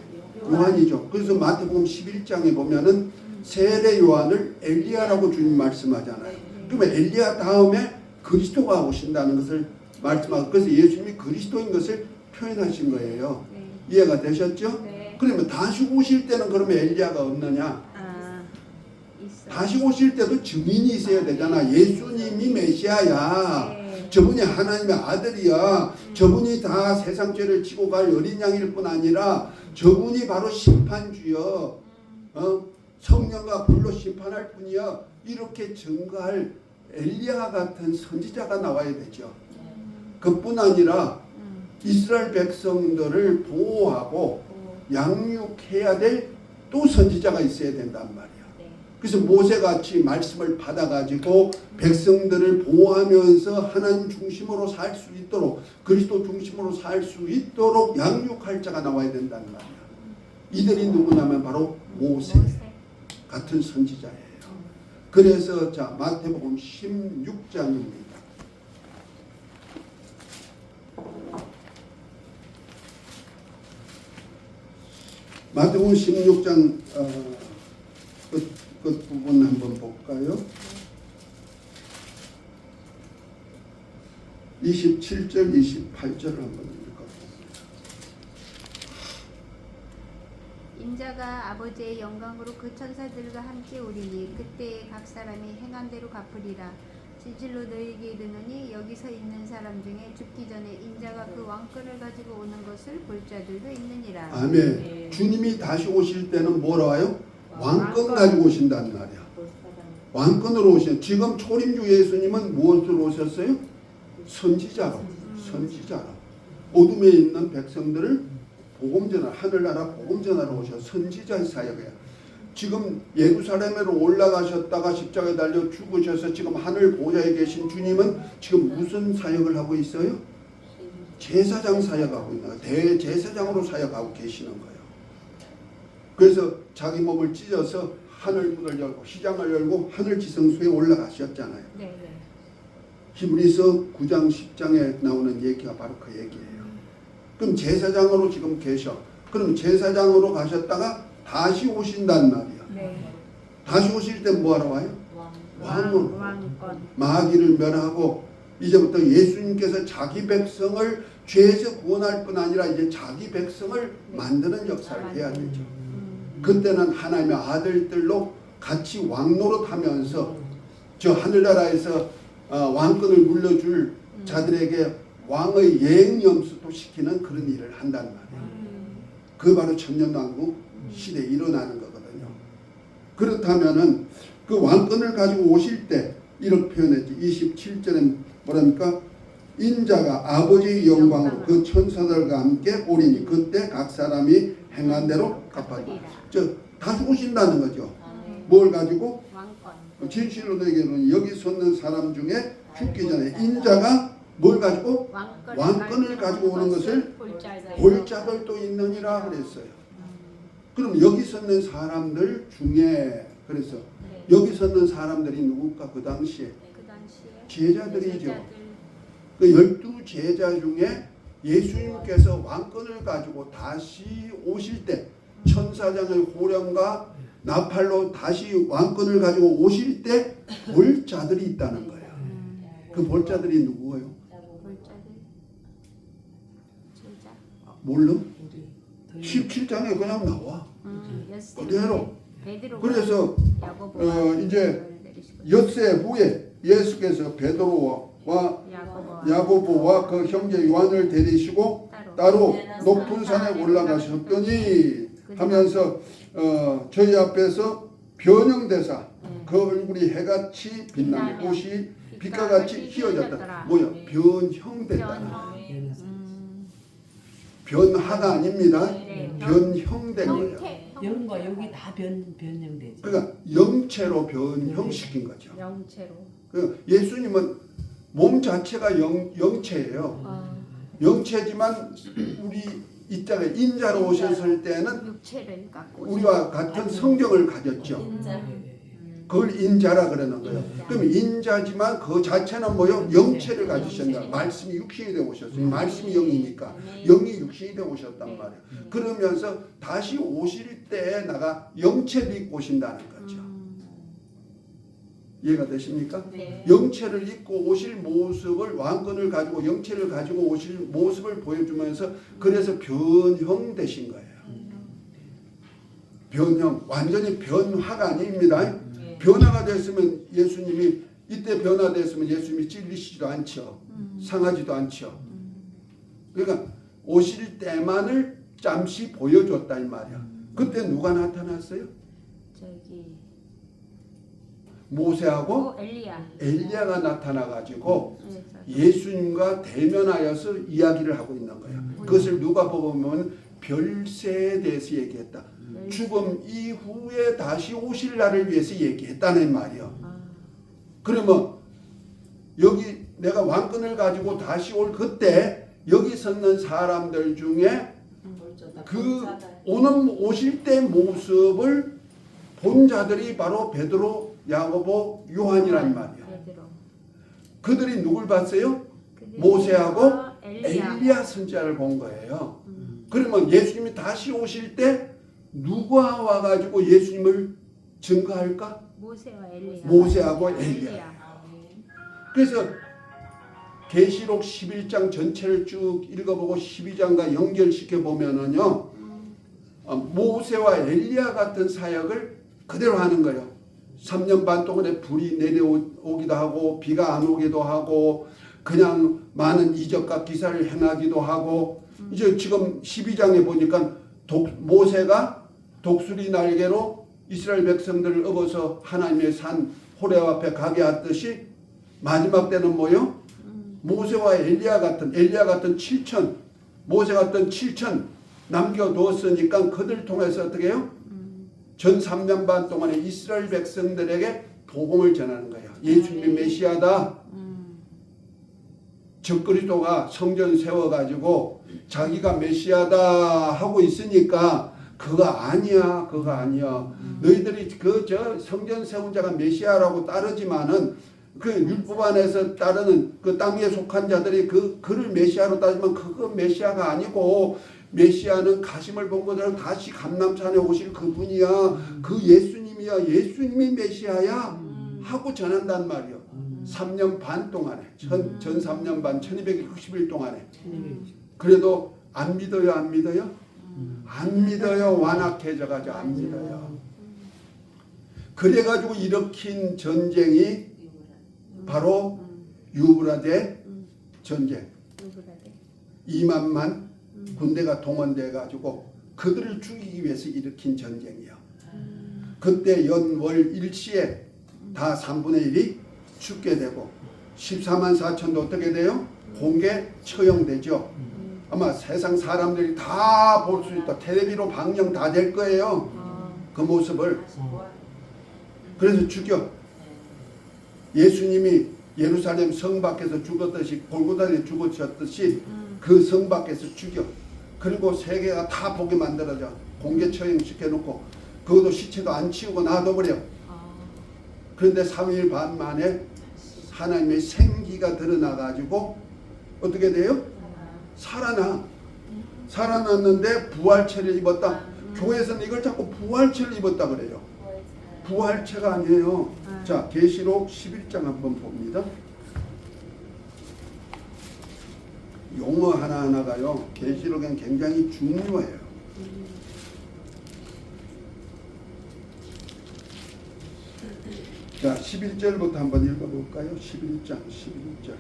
A: 요한이죠. 그래서 마태복음 11장에 보면은 세례 요한을 엘리야라고 주님 말씀하잖아요. 그러면 엘리야 다음에 그리스도가 오신다는 것을 말씀하고 그래서 예수님이 그리스도인 것을 표현하신 거예요. 이해가 되셨죠? 그러면 다시 오실 때는 그러면 엘리야가 없느냐? 다시 오실 때도 증인이 있어야 되잖아. 예수님이 메시아야. 저분이 하나님의 아들이야. 저분이 다 세상 죄를 지고 갈 어린 양일 뿐 아니라 저분이 바로 심판주여. 성령과 불로 심판할 뿐이야. 이렇게 증거할 엘리야 같은 선지자가 나와야 되죠. 그뿐 아니라 이스라엘 백성들을 보호하고 양육해야 될 또 선지자가 있어야 된단 말이야. 그래서 모세같이 말씀을 받아가지고 백성들을 보호하면서 하나님 중심으로 살 수 있도록 그리스도 중심으로 살 수 있도록 양육할 자가 나와야 된다는 말이야. 이들이 누구냐면 바로 모세 같은 선지자예요. 그래서 자 마태복음 16장입니다. 마태복음 16장 끝 부분 한번 볼까요? 27절, 28절을 한번 읽어보겠습니다.
B: 인자가 아버지의 영광으로 그 천사들과 함께 오리니 그때에 각 사람이 행한 대로 갚으리라. 진실로 너희에게 이르노니 여기서 있는 사람 중에 죽기 전에 인자가 그 왕권을 가지고 오는 것을 볼 자들도 있느니라.
A: 아멘. 주님이 다시 오실 때는 뭐라 와요? 왕권 가지고 오신다는 말이야. 왕권으로 오신. 지금 초림주 예수님은 무엇으로 오셨어요? 선지자로. 어둠에 있는 백성들을 복음전하, 하늘나라 복음전하러 오셔. 선지자 사역이야. 지금 예루살렘으로 올라가셨다가 십자가에 달려 죽으셔서 지금 하늘 보좌에 계신 주님은 지금 무슨 사역을 하고 있어요? 제사장 사역하고 있는 거예요. 대제사장으로 사역하고 계시는 거예요. 그래서 자기 몸을 찢어서 하늘 문을 열고 시장을 열고 하늘 지성소에 올라가셨잖아요. 히브리서 9장 10장에 나오는 얘기가 바로 그 얘기예요. 그럼 제사장으로 지금 계셔. 그럼 제사장으로 가셨다가 다시 오신단 말이야.
B: 네.
A: 다시 오실 때 뭐하러 와요? 왕으로.
B: 왕권.
A: 마귀를 멸하고 이제부터 예수님께서 자기 백성을 죄에서 구원할 뿐 아니라 이제 자기 백성을 만드는 역사를 해야 되죠. 그때는 하나님의 아들들로 같이 왕노릇하면서 저 하늘나라에서 왕권을 물려줄 자들에게 왕의 예행염수도 시키는 그런 일을 한단 말이에요. 그 바로 천년왕국 시대에 일어나는 거거든요. 그렇다면은 그 왕권을 가지고 오실 때 이렇게 표현했지. 27절에 뭐랍니까? 인자가 아버지의 영광으로 그 천사들과 함께 오리니 그때 각 사람이 행한 대로 갚아주리라. 다시 오신다는 거죠. 뭘 가지고?
B: 왕권.
A: 진실로 너에게는 여기 섰는 사람 중에 죽기 전에 인자가 뭘 가지고? 왕권을 가지고 오는 것을 볼 자들도 있느니라 그랬어요. 그럼 여기 섰는 사람들 중에 그래서 여기 섰는 사람들이 누굴까? 그 당시에 제자들이죠. 그 12제자 중에 예수님께서 왕권을 가지고 다시 오실 때 천사장의 호령과 나팔로 다시 왕권을 가지고 오실 때 볼 자들이 있다는 거예요. 그 볼 자들이 누구예요? 몰라? 17장에 그냥 나와. 그대로. 그래서 이제 엿새 후에 예수께서 베드로와 야고보와 그 형제 요한을 데리시고 따로 높은 산에 올라가셨더니 하면서 저희 앞에서 변형되사 그 얼굴이 해같이 빛나며 옷이 빛과 같이 휘어졌다. 뭐야? 변형됐다. 변화가 아닙니다. 변형된 거예요.
C: 영과 여기 다 변형되죠.
A: 그러니까 영체로 변형시킨 거죠.
B: 영체로.
A: 그 예수님은 몸 자체가 영체예요. 영체지만 우리 이 땅에 인자로 오셨을 때는
B: 육체를 갖고
A: 우리와 같은 성경을 가졌죠. 그걸 인자라 그러는 거예요. 그럼 인자지만 그 자체는 뭐요? 영체를 가지셨다. 말씀이 육신이 되어 오셨어요. 말씀이 영이니까 영이 육신이 되어 오셨단 말이에요. 그러면서 다시 오실 때 나가 영체를 입고 오신다는 거죠. 이해가 되십니까?
B: 네.
A: 영체를 입고 오실 모습을 왕권을 가지고 영체를 가지고 오실 모습을 보여주면서 그래서 변형되신 거예요. 변형, 완전히 변화가 아닙니다. 변화가 됐으면 예수님이 이때 변화됐으면 예수님이 찔리시지도 않죠. 상하지도 않죠. 그러니까 오실 때만을 잠시 보여줬다 이 말이야. 그때 누가 나타났어요?
B: 저기
A: 모세하고 엘리야가 나타나가지고 예수님과 대면하여서 이야기를 하고 있는 거예요. 그것을 누가 보면 별세에 대해서 얘기했다. 죽음 이후에 다시 오실 날을 위해서 얘기했다는 말이요. 그러면 여기 내가 왕권을 가지고 다시 올 그때 여기 섰는 사람들 중에 그 오실 때 모습을 본 자들이 바로 베드로, 야고보, 요한이란 말이야. 그들이 누굴 봤어요? 모세하고 엘리야 선지자를 본 거예요. 그러면 예수님이 다시 오실 때 누가 와가지고 예수님을 증거할까? 모세하고 엘리야. 그래서 계시록 11장 전체를 쭉 읽어보고 12장과 연결시켜 보면은요, 모세와 엘리야 같은 사역을 그대로 하는 거예요. 3년 반 동안에 불이 내려오기도 하고 비가 안 오기도 하고 그냥 많은 이적과 기사를 행하기도 하고 이제 지금 12장에 보니까 모세가 독수리 날개로 이스라엘 백성들을 업어서 하나님의 산 호렙 앞에 가게 하듯이 마지막 때는 뭐요? 모세와 엘리야 같은 7천 모세 같은 7천 남겨두었으니까 그들 통해서 어떻게 해요? 전 3년 반 동안에 이스라엘 백성들에게 복음을 전하는 거예요. 예수님이 메시아다. 적그리스도가 성전 세워가지고 자기가 메시아다 하고 있으니까 그거 아니야, 그거 아니야. 너희들이 저 성전 세운 자가 메시아라고 따르지만은 그 율법 안에서 따르는 그 땅에 속한 자들이 그를 메시아로 따지면 그거 메시아가 아니고 메시아는 가심을 본 그대로 다시 감람산에 오실 그분이야. 그 예수님이야. 예수님이 메시아야. 하고 전한단 말이요. 3년 반 동안에 전 3년 반 1260일 동안에. 그래도 안 믿어요. 안 믿어요? 안 믿어요. 완악해져가지고 안 믿어요. 그래가지고 일으킨 전쟁이 바로 유브라데 전쟁. 2만만 군대가 동원돼 가지고 그들을 죽이기 위해서 일으킨 전쟁이요. 그때 연월 일시에 다 3분의 1이 죽게 되고 14만 4천도 어떻게 돼요? 공개 처형되죠. 아마 세상 사람들이 다 볼 수 있다. 텔레비로 방영 다 될 거예요. 그 모습을. 그래서 죽여. 예수님이 예루살렘 성 밖에서 죽었듯이 골고다에 죽으셨듯이 그 성 밖에서 죽여. 그리고 세계가 다 보게 만들어져. 공개 처형시켜놓고 그것도 시체도 안 치우고 놔둬버려. 그런데 3일 반 만에 하나님의 생기가 드러나가지고 어떻게 돼요? 살아났는데 부활체를 입었다. 교회에서는 이걸 자꾸 부활체를 입었다 그래요. 부활체가 아니에요. 자, 계시록 11장 한번 봅니다. 용어 하나하나가요. 계시록엔 굉장히 중요해요. 자, 11절부터 한번 읽어볼까요? 11장 11절.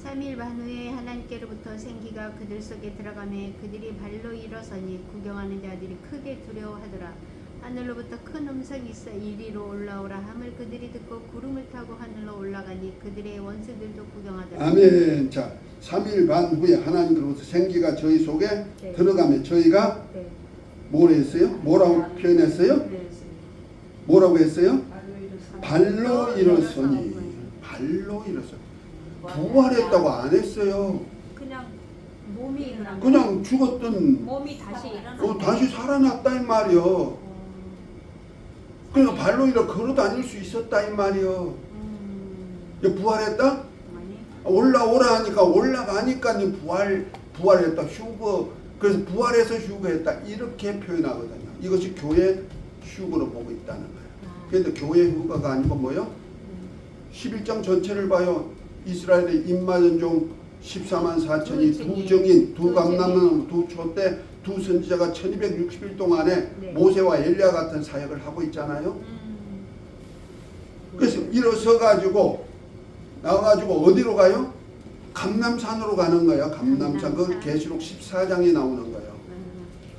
B: 3일 반 후에 하나님께로부터 생기가 그들 속에 들어가매 그들이 발로 일어서니 구경하는 자들이 크게 두려워하더라. 하늘로부터 큰 음성이 있어 이리로 올라오라 함을 그들이 듣고 구름을 타고 하늘로 올라가니 그들의 원수들도 구경하더라.
A: 아멘. 자, 3일 반 후에 하나님께로부터 생기가 저희 속에 들어가면 저희가 뭘 했어요? 뭐라고 표현했어요? 뭐라고 했어요? 발로 일어서니. 발로 일어서. 부활했다고 안 했어요.
B: 그냥 몸이 일어난
A: 그냥 죽었던
B: 몸이 다시 일어나.
A: 다시 살아났다 이 말이요. 그러니까 발로 일어 걸어 다닐 수 있었다 이 말이요. 부활했다?
B: 아니.
A: 올라오라 하니까 올라가니까 부활했다. 휴거. 그래서 부활해서 휴거했다. 이렇게 표현하거든요. 이것이 교회 휴거로 보고 있다는 거예요. 그런데 교회 휴거가 아니고 뭐요? 11장 전체를 봐요. 이스라엘의 인마전종 14만 4천이 두 정인, 두 감남은 두 촛대, 두 선지자가 1260일 동안에 모세와 엘리야 같은 사역을 하고 있잖아요. 그래서 일어서 가지고 나와가지고 어디로 가요? 감람산으로 가는 거예요. 감람산. 그 계시록 14장에 나오는 거예요.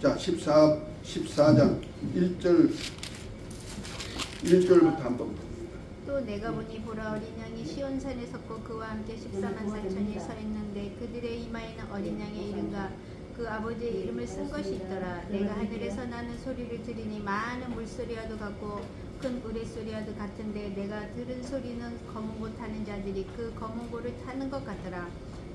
A: 자, 14장 1절부터 한번 봅니다.
B: 또 내가 보니 보라 어린 양이 시온산에 섰고 그와 함께 14만 4천이 서 있는데 그들의 이마에는 어린 양의 이름과 그 아버지의 이름을 쓴 것이 있더라. 내가 하늘에서 나는 소리를 들으니 많은 물소리와도 같고 큰 우레소리와도 같은데 내가 들은 소리는 검은 고 타는 자들이 그 검은 고를 타는 것 같더라.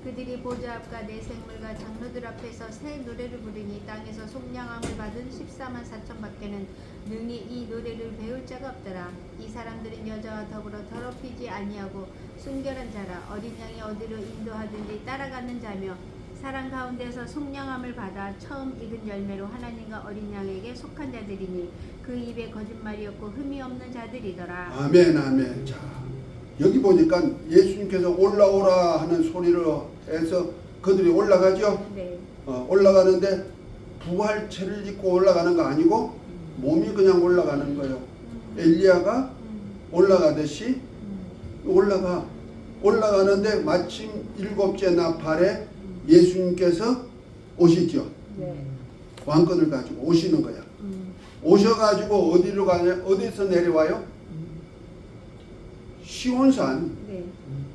B: 그들이 보좌 앞과 내 생물과 장로들 앞에서 새 노래를 부르니 땅에서 속량함을 받은 14만 4천 밖에는 능히 이 노래를 배울 자가 없더라. 이 사람들은 여자와 더불어 더럽히지 아니하고 순결한 자라. 어린 양이 어디로 인도하든지 따라가는 자며 사랑 가운데서 속량함을 받아 처음 익은 열매로 하나님과 어린 양에게 속한 자들이니 그 입에 거짓말이 없고 흠이 없는 자들이더라.
A: 아멘 아멘. 자, 여기 보니까 예수님께서 올라오라 하는 소리를 해서 그들이 올라가죠.
B: 네.
A: 올라가는데 부활체를 입고 올라가는 거 아니고 몸이 그냥 올라가는 거예요. 엘리야가 올라가듯이 올라가는데 마침 7째 나팔에 예수님께서 오시죠.
B: 네.
A: 왕권을 가지고 오시는 거야. 오셔가지고 어디로 가냐? 어디서 내려와요? 시온산.
B: 네.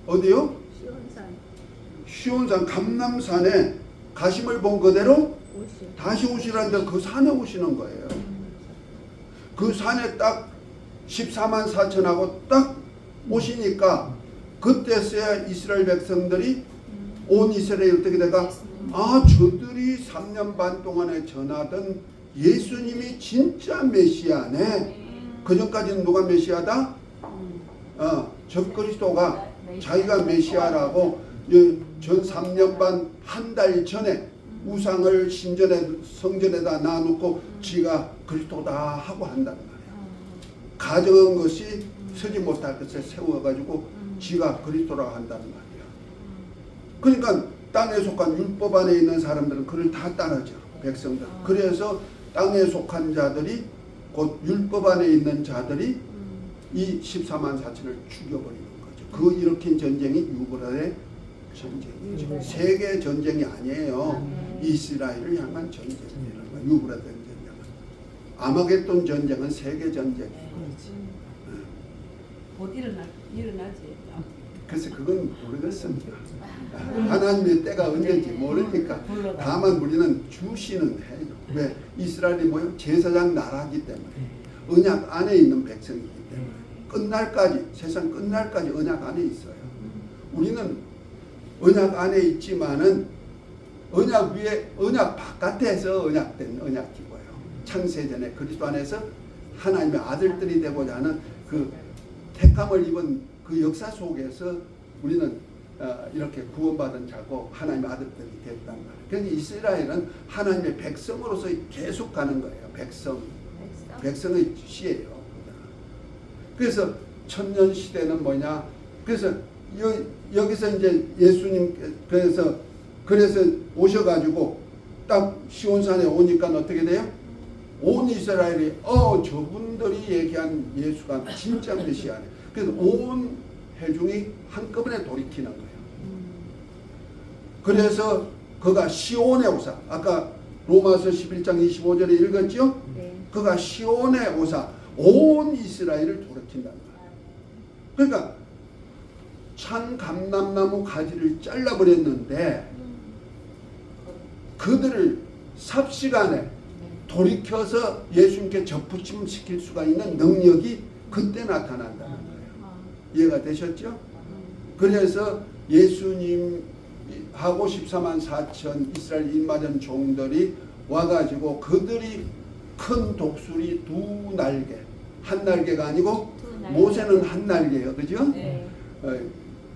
A: 어디요?
B: 시온산.
A: 시온산 감람산에 가심을 본 그대로
B: 오시.
A: 다시 오시라는데 그 산에 오시는 거예요. 그 산에 딱 14만 4천하고 딱 오시니까 그때서야 이스라엘 백성들이 온 이스라엘이 어떻게 될까? 아, 저들이 3년 반 동안에 전하던 예수님이 진짜 메시아네. 그전까지는 누가 메시아다? 적그리스도가 자기가 메시아라고 전 3년 반 한 달 전에 우상을 성전에다 놔놓고 지가 그리스도다 하고 한단 말이야. 가져온 것이 서지 못할 것에 세워가지고 지가 그리스도라고 한다는 말이야. 그러니까 땅에 속한 율법 안에 있는 사람들은 그를 다 따르죠. 백성들. 그래서 땅에 속한 자들이 곧 율법 안에 있는 자들이 이 14만 4천을 죽여버리는 거죠. 그 일으킨 전쟁이 유브라데 전쟁이죠. 세계 전쟁이 아니에요. 이스라엘을 향한 전쟁이라는 거예요. 유브라데 전쟁은. 아마겟돈 전쟁은 세계 전쟁이에요.
C: 곧 일어나지.
A: 그래서 그건 모르겠습니다. 하나님의 때가 언제인지 모르니까. 다만 우리는 주시는 해요. 왜? 이스라엘이 뭐예요? 제사장 나라이기 때문에. 언약 안에 있는 백성이기 때문에. 끝날까지, 세상 끝날까지 언약 안에 있어요. 우리는 언약 안에 있지만은 언약 위에, 언약 바깥에서 언약된 언약이고요. 창세전에 그리스도 안에서 하나님의 아들들이 되고자 하는 그 택함을 입은 그 역사 속에서 우리는 이렇게 구원받은 자고 하나님의 아들들이 됐단 말이에요. 그러니까 이스라엘은 하나님의 백성으로서 계속 가는 거예요. 백성의 시예요. 그래서 천년 시대는 뭐냐? 그래서 여기서 이제 예수님 그래서 오셔가지고 딱 시온산에 오니까 어떻게 돼요? 온 이스라엘이 저분들이 얘기한 예수가 진짜 메시아네. 그래서 온 회중이 한꺼번에 돌이키는 거예요. 그래서 그가 시온에 오사, 아까 로마서 11장 25절에 읽었죠?
B: 네.
A: 그가 시온에 오사 온 이스라엘을 돌이킨다는 거예요. 그러니까 참 감람나무 가지를 잘라버렸는데 그들을 삽시간에 돌이켜서 예수님께 접붙임시킬 수가 있는 능력이 그때 나타난다는 거예요. 이해가 되셨죠? 그래서 예수님하고 14만 4천 이스라엘 인마전 종들이 와가지고 그들이 큰 독수리 두 날개, 한 날개가 아니고 모세는 한 날개예요. 그죠?
B: 네.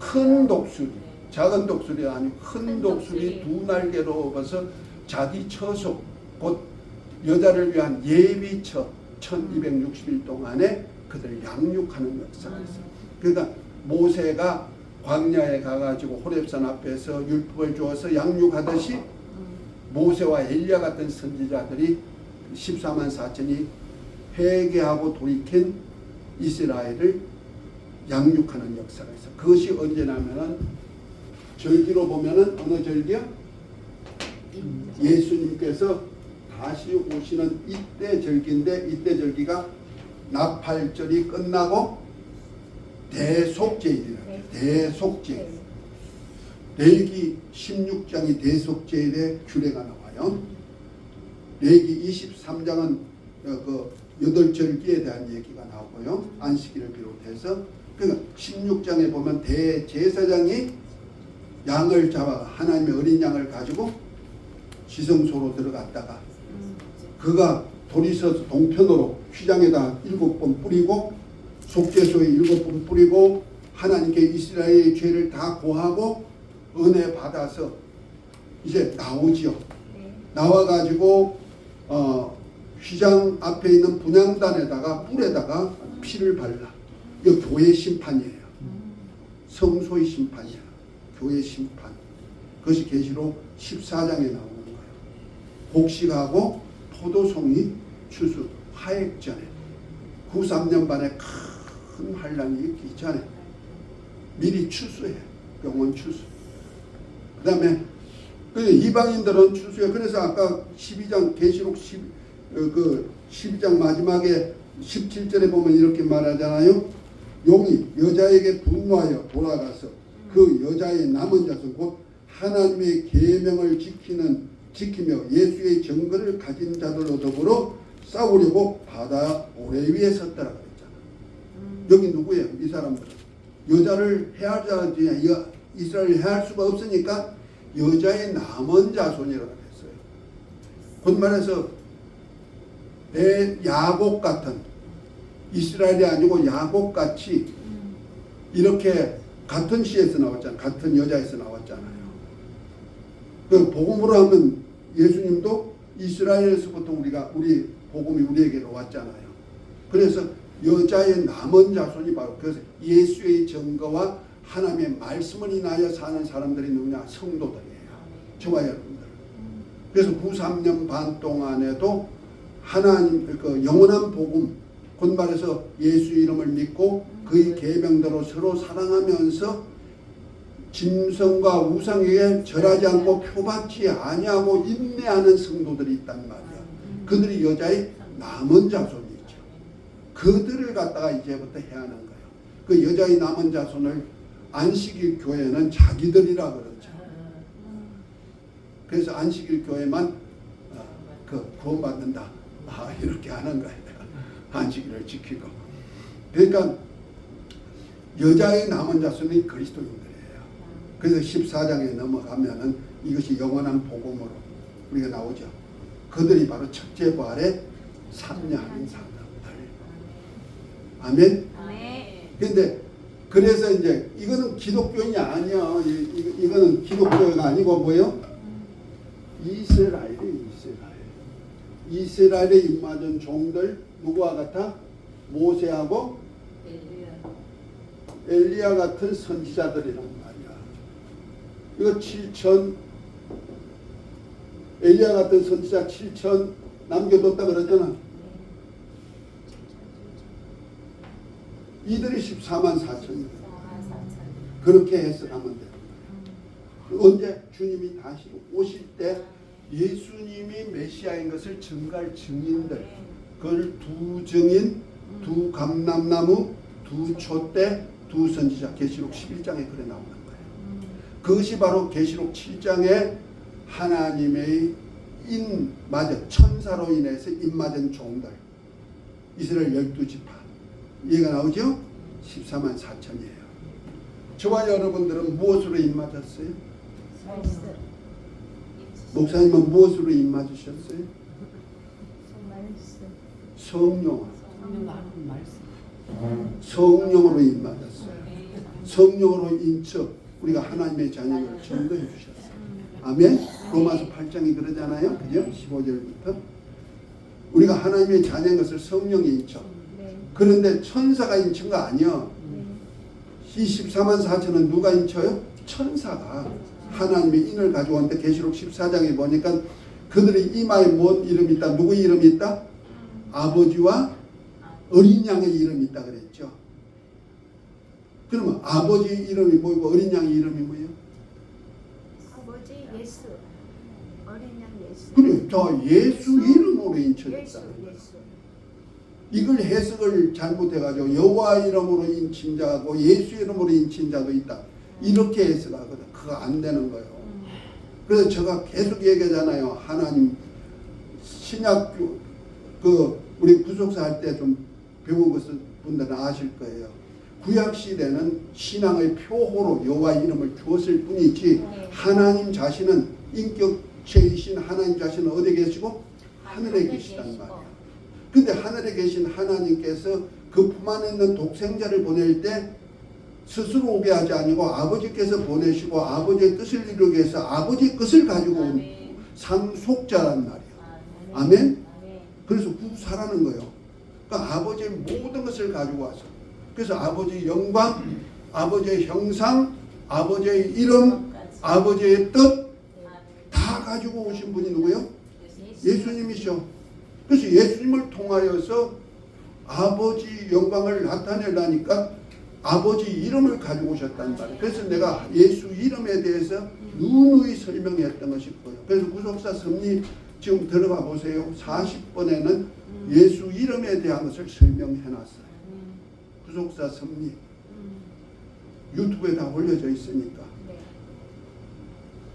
A: 큰 독수리, 작은 독수리가 아니고 큰 독수리 두 날개로 봐서 자기 처소, 곧 여자를 위한 예비처 1260일 동안에 그들을 양육하는 역사가 있어요. 그러니까 모세가 광야에 가가지고 호렙산 앞에서 율법을 주어서 양육하듯이 모세와 엘리야 같은 선지자들이 14만 4천이 회개하고 돌이킨 이스라엘을 양육하는 역사가 있어요. 그것이 언제냐면은 절기로 보면은 어느 절기요? 예수님께서 다시 오시는 이때 절기인데 이때 절기가 나팔절이 끝나고 대속제일이라고 해요. 대속제일. 레위기 16장이 대속제일의 규례가 나와요. 레위기 23장은 그 8절기에 대한 얘기가 나오고요. 안식일을 비롯해서 그러니까 16장에 보면 대제사장이 양을 잡아 하나님의 어린 양을 가지고 지성소로 들어갔다가 그가 돌이 서서 동편으로 휘장에다 7번 뿌리고 속죄소에 7번 뿌리고 하나님께 이스라엘의 죄를 다 고하고 은혜 받아서 이제 나오지요. 나와가지고 휘장 앞에 있는 분향단에다가 뿔에다가 피를 발라. 이거 교회 심판이에요. 성소의 심판이야. 교회 심판. 그것이 계시록 14장에 나오는 거예요. 곡식하고 포도송이 추수 화액전에 93년 반에 큰 환란이 있기 전에 미리 추수해. 영원 추수. 그 다음에 이방인들은 추수해. 그래서 아까 12장 계시록 12장 마지막에 17절에 보면 이렇게 말하잖아요. 용이 여자에게 분노하여 돌아가서 그 여자의 남은 자손 곧 하나님의 계명을 지키며 예수의 증거를 가진 자들로 더불어 싸우려고 바다 모래 위에 섰더라 그랬잖아. 여기 누구예요? 이 사람들은 여자를 해할 자들이 이스라엘을 해할 수가 없으니까 여자의 남은 자손이라고 했어요. 곧 말해서 야곱 같은 이스라엘이 아니고 야곱같이 이렇게 같은 시에서 나왔잖아요. 같은 여자에서 나왔잖아요. 그 복음으로 하면 예수님도 이스라엘에서부터 우리 복음이 우리에게로 왔잖아요. 그래서 여자의 남은 자손이 바로 그래서 예수의 증거와 하나님의 말씀을 인하여 사는 사람들이 누구냐? 성도들이에요. 저와 여러분들. 그래서 93년 반 동안에도 하나님 그 영원한 복음, 곧 말해서 예수 이름을 믿고 그의 계명대로 서로 사랑하면서 짐승과 우상에게 절하지 않고 표받지 아니하고 인내하는 성도들이 있단 말이야. 그들이 여자의 남은 자손이죠. 그들을 갖다가 이제부터 해야 하는 거예요. 그 여자의 남은 자손을 안식일 교회는 자기들이라 그러죠. 그래서 안식일 교회만 구원받는다. 이렇게 하는 거예요. 안식일을 지키고. 그러니까 여자의 남은 자손이 그리스도인들이에요. 그래서 14장에 넘어가면은 이것이 영원한 복음으로 우리가 나오죠. 그들이 바로 첫째 부활에 참여하는 사람들. 아멘. 그런데 그래서 이제 이거는 기독교인이 아니야. 이거는 기독교가 아니고 뭐요? 이스라엘의 입맞은 종들 누구와 같아? 모세하고 엘리야 같은 선지자들이란 말이야. 이거 7천 엘리야 같은 선지자 7천 남겨뒀다 그러잖아. 이들이 14만 4천이에요. 그렇게 해석하면 돼요. 언제 주님이 다시 오실 때 예수님이 메시아인 것을 증거할 증인들, 그걸 두 증인, 두 감람나무, 두 촛대, 두 선지자, 계시록 11장에 그래 나오는 거예요. 그것이 바로 계시록 7장에 하나님의 천사로 인해서 입맞은 종들, 이스라엘 12지파 이해가 나오죠? 14만 4천이에요. 저와 여러분들은 무엇으로 입맞았어요? 목사님은 무엇으로 입맞으셨어요? 성령으로 입맞았어요. 성령으로 인척 우리가 하나님의 자녀를 전도해 주셨어요. 아멘. 로마서 8장이 그러잖아요. 그죠? 15절부터 우리가 하나님의 자녀인 것을 성령이 인척. 그런데 천사가 인친 거 아니야. 이 14만 4천은 누가 인쳐요? 천사가 하나님의 인을 가지고 왔는데 계시록 14장에 보니까 그들의 이마에 뭔 이름이 있다? 누구의 이름이 있다? 아버지와 어린 양의 이름이 있다 그랬죠. 그러면 아버지 이름이 뭐고 어린 양의 이름이 뭐예요?
B: 아버지 예수, 어린 양 예수.
A: 그래, 자 예수 이름으로 인쳐졌다. 이걸 해석을 잘못해가지고 여호와 이름으로 인친 자하고 예수 이름으로 인친 자도 있다. 이렇게 해석하거든. 그거 안 되는 거예요. 그래서 제가 계속 얘기하잖아요. 하나님 신약 우리 구속사 할 때 좀 배운 것을 분들은 아실 거예요. 구약 시대는 신앙의 표호로 여호와 이름을 주었을 뿐이지 하나님 자신은 인격체이신 하나님 자신은 어디에 계시고 하늘에 계시단 말이에요. 근데 하늘에 계신 하나님께서 그 품 안에 있는 독생자를 보낼 때 스스로 오게 하지 아니고 아버지께서 보내시고 아버지의 뜻을 이루기 위해서 아버지의 뜻을 가지고 온 상속자란 말이야. 아멘? 그래서 구사라는 거예요. 그러니까 아버지의 모든 것을 가지고 와서 그래서 아버지의 영광, 아버지의 형상, 아버지의 이름, 아버지의 뜻 다 가지고 오신 분이 누구예요? 예수님이죠. 그래서 예수님을 통하여서 아버지 영광을 나타내려니까 아버지 이름을 가지고 오셨단 말이에요. 그래서 내가 예수 이름에 대해서 누누이 설명했던 것이 있고요. 그래서 구속사 섭리 지금 들어가 보세요. 40번에는 예수 이름에 대한 것을 설명해놨어요. 구속사 섭리 유튜브에 다 올려져 있으니까.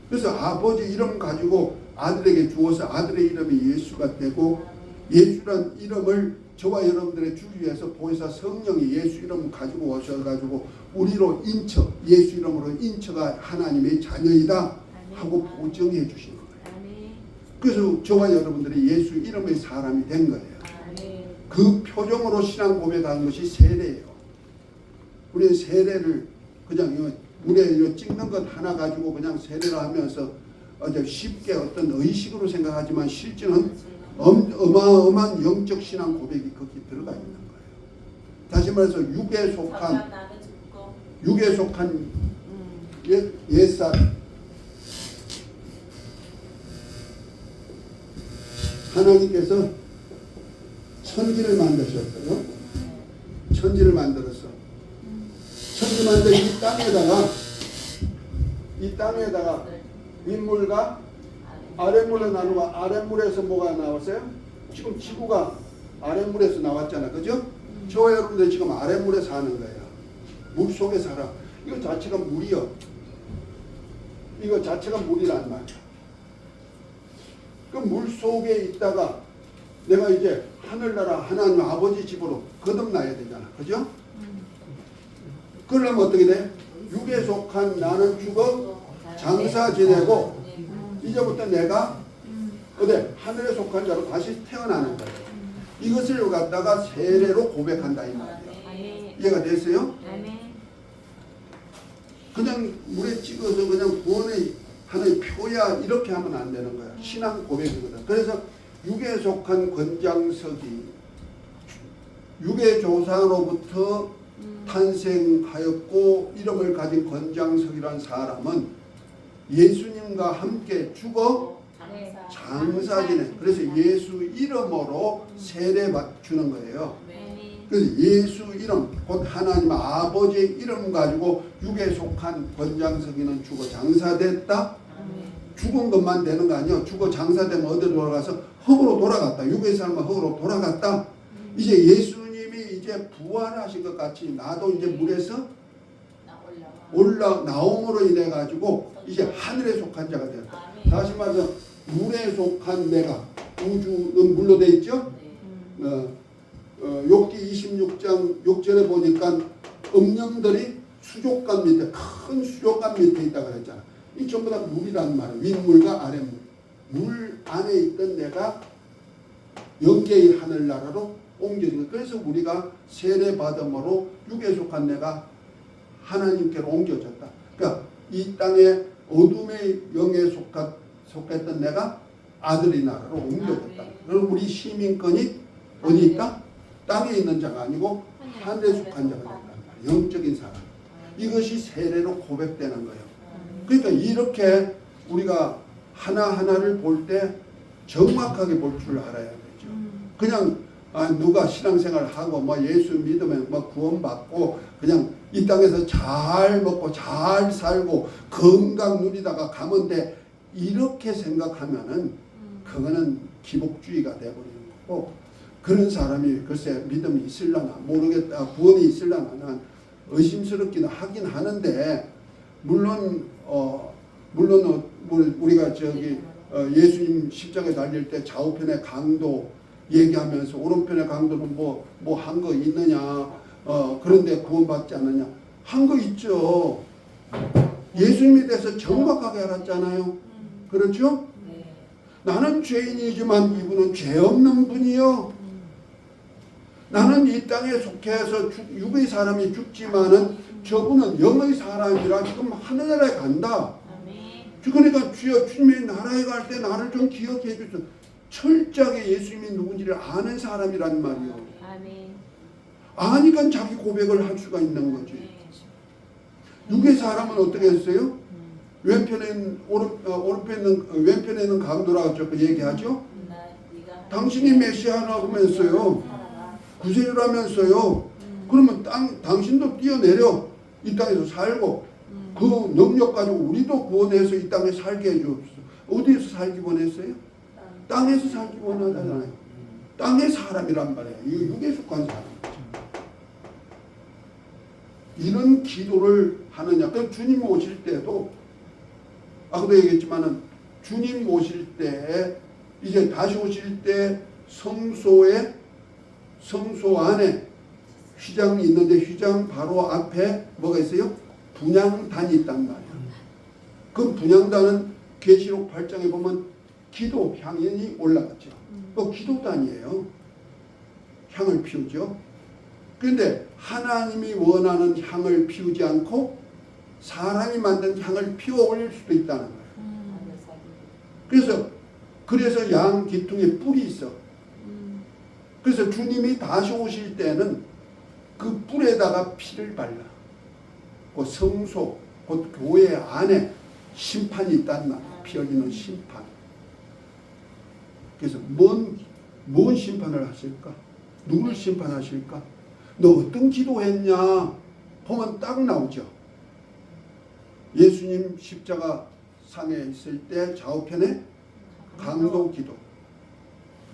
A: 그래서 아버지 이름 가지고 아들에게 주어서 아들의 이름이 예수가 되고 예수란 이름을 저와 여러분들의 주기 위해서 보혜사 성령이 예수 이름을 가지고 오셔가지고 우리로 인처 예수 이름으로 인처가 하나님의 자녀이다 하고 보증해 주신 거예요. 그래서 저와 여러분들이 예수 이름의 사람이 된 거예요. 그 표정으로 신앙 고백하는 것이 세례예요. 우리는 세례를 그냥 물에 이거 찍는 것 하나 가지고 그냥 세례를 하면서 아주 쉽게 어떤 의식으로 생각하지만 실제는 어마어마한 영적 신앙 고백이 거기 들어가 있는 거예요. 다시 말해서 육에 속한 옛사람, 하나님께서 천지를 만드셨어요. 천지를 만들었어. 천지 만든 이 땅에다가 윗물과 아랫물로 나누고 아랫물에서 뭐가 나왔어요? 지금 지구가 아랫물에서 나왔잖아. 그죠? 저 여러분들 지금 아랫물에 사는 거예요. 물 속에 살아. 이거 자체가 물이요. 이거 자체가 물이란 말이야. 그 물 속에 있다가 내가 이제 하늘나라 하나님 아버지 집으로 거듭나야 되잖아. 그죠? 그러려면 어떻게 돼? 육에 속한 나는 죽어 장사 지내고 이제부터 내가 하늘에 속한 자로 다시 태어나는 거예요. 이것을 갖다가 세례로 고백한다 이 말이에요. 이해가 됐어요? 그냥 물에 찍어서 그냥 구원의 하나의 표야 이렇게 하면 안 되는 거야. 신앙 고백이거든. 그래서 육에 속한 권장석이 육의 조상으로부터 탄생하였고 이름을 가진 권장석이란 사람은 예수님과 함께 죽어 장사 지내. 그래서 예수 이름으로 세례 주는 거예요. 그래서 예수 이름, 곧 하나님 아버지의 이름 가지고 육에 속한 권장석이는 죽어 장사됐다. 죽은 것만 되는 거 아니에요. 죽어 장사되면 어디로 돌아가서 흙으로 돌아갔다. 육의 삶은 흙으로 돌아갔다. 이제 예수님이 이제 부활하신 것 같이 나도 이제 물에서 나옴으로 인해 가지고 이제 하늘에 속한 자가 되었다. 다시 말해서 물에 속한 내가, 우주는 물로 돼 있죠. 욥기 26장 6절에 보니까 음령들이 수족관 밑에 큰 수족관 밑에 있다고 그랬잖아. 이 전부 다 물이란 말이에요. 윗물과 아랫물. 물 안에 있던 내가 영계의 하늘나라로 옮겨진 거예요. 그래서 우리가 세례받음으로 육에 속한 내가 하나님께로 옮겨졌다. 그러니까 이 땅에 어둠의 영에 속했던 내가 아들의 나라로 옮겨졌다. 그럼 우리 시민권이 어디 있다? 땅에 있는 자가 아니고 하늘에 속한 자가 된단 말이에요. 영적인 사람. 이것이 세례로 고백되는 거예요. 그러니까 이렇게 우리가 하나하나를 볼 때 정확하게 볼 줄 알아야 되죠. 그냥 누가 신앙생활 하고 뭐 예수 믿으면 뭐 구원받고 그냥 이 땅에서 잘 먹고 잘 살고 건강 누리다가 가면 돼. 이렇게 생각하면은 그거는 기복주의가 되어버리는 거고, 그런 사람이 글쎄 믿음이 있을라나 모르겠다, 구원이 있을라나 의심스럽기도 하긴 하는데, 물론 우리가 예수님 십자가에 달릴 때 좌우편의 강도 얘기하면서 오른편의 강도는 뭐 한 거 있느냐, 그런데 구원받지 않느냐, 한 거 있죠. 예수님에 대해서 정확하게 알았잖아요. 그렇죠? 나는 죄인이지만 이분은 죄 없는 분이요. 나는 이 땅에 속해서 육의 사람이 죽지만은 저분은 영의 사람이라 지금 하늘나라에 간다. 그러니까 주여 주님의 나라에 갈 때 나를 좀 기억해 주소. 철저하게 예수님이 누군지를 아는 사람이란 말이요. 아니까 자기 고백을 할 수가 있는 거지. 육의 사람은 어떻게 했어요? 왼편에 있는 강도라고 저 얘기하죠. 당신이 메시아라고 하면서요, 구세주라면서요. 그러면 당신도 뛰어내려 이 땅에서 살고 그 능력 가지고 우리도 구원해서 이 땅에 살게 해주옵소서. 어디에서 살기 원했어요? 땅에서 살기 원하잖아요. 땅의 사람이란 말이에요. 육에 속한 사람. 이런 기도를 하느냐. 그럼 주님 오실 때도 아까도 얘기했지만은 주님 오실 때 이제 다시 오실 때 성소 안에 휘장이 있는데 휘장 바로 앞에 뭐가 있어요? 분향단이 있단 말이에요. 그 분향단은 계시록 8장에 보면 기도 향연이 올라갔죠. 또 기도단이에요. 향을 피우죠. 그런데 하나님이 원하는 향을 피우지 않고 사람이 만든 향을 피워 올릴 수도 있다는 거예요. 그래서 양 기퉁에 뿔이 있어. 그래서 주님이 다시 오실 때는 그 뿔에다가 피를 발라. 그 성소, 그 교회 안에 심판이 있단 말이야. 피 흘리는 심판. 그래서 뭔 심판을 하실까? 누굴 심판하실까? 너 어떤 기도했냐? 보면 딱 나오죠. 예수님 십자가 상에 있을 때 좌우편에 강도 기도.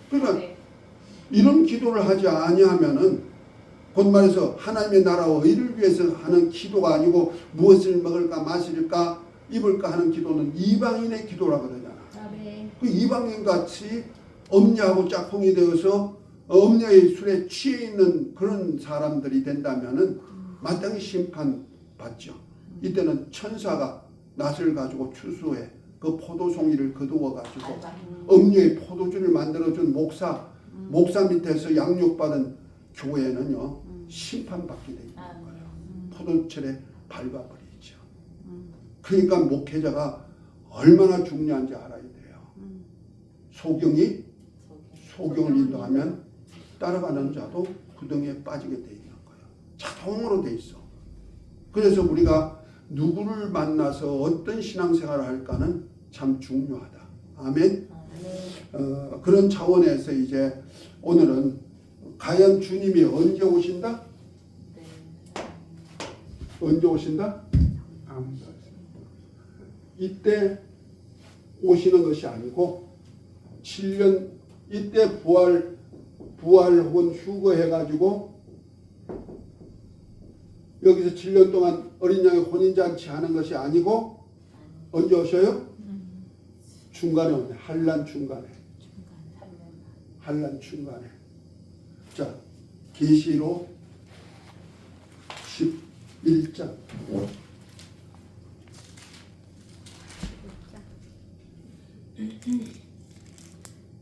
A: 그러니까 이런 기도를 하지 아니하면은 곧 말해서 하나님의 나라와 의를 위해서 하는 기도가 아니고 무엇을 먹을까 마실까 입을까 하는 기도는 이방인의 기도라 그러잖아. 그 이방인 같이 엄냐하고 짝꿍이 되어서 엄냐의 술에 취해 있는 그런 사람들이 된다면은 마땅히 심판 받죠. 이때는 천사가 낫을 가지고 추수해 그 포도송이를 거두어 가지고 음료의 포도주를 만들어준 목사 밑에서 양육받은 교회는요 심판받게 돼 있는 거예요. 포도철에 밟아버리죠. 그러니까 목회자가 얼마나 중요한지 알아야 돼요. 소경을 인도하면 따라가는 자도 구덩이에 빠지게 돼 있는 거예요. 자동으로 돼 있어. 그래서 우리가 누구를 만나서 어떤 신앙생활을 할까는 참 중요하다. 아멘. 그런 차원에서 이제 오늘은 과연 주님이 언제 오신다? 언제 오신다? 이때 오시는 것이 아니고 7년 이때 부활 혹은 휴거해가지고 여기서 7년 동안 어린 양의 혼인잔치 하는 것이 아니고 언제 오셔요? 중간에 오네. 한란 중간에. 자, 계시록 11장.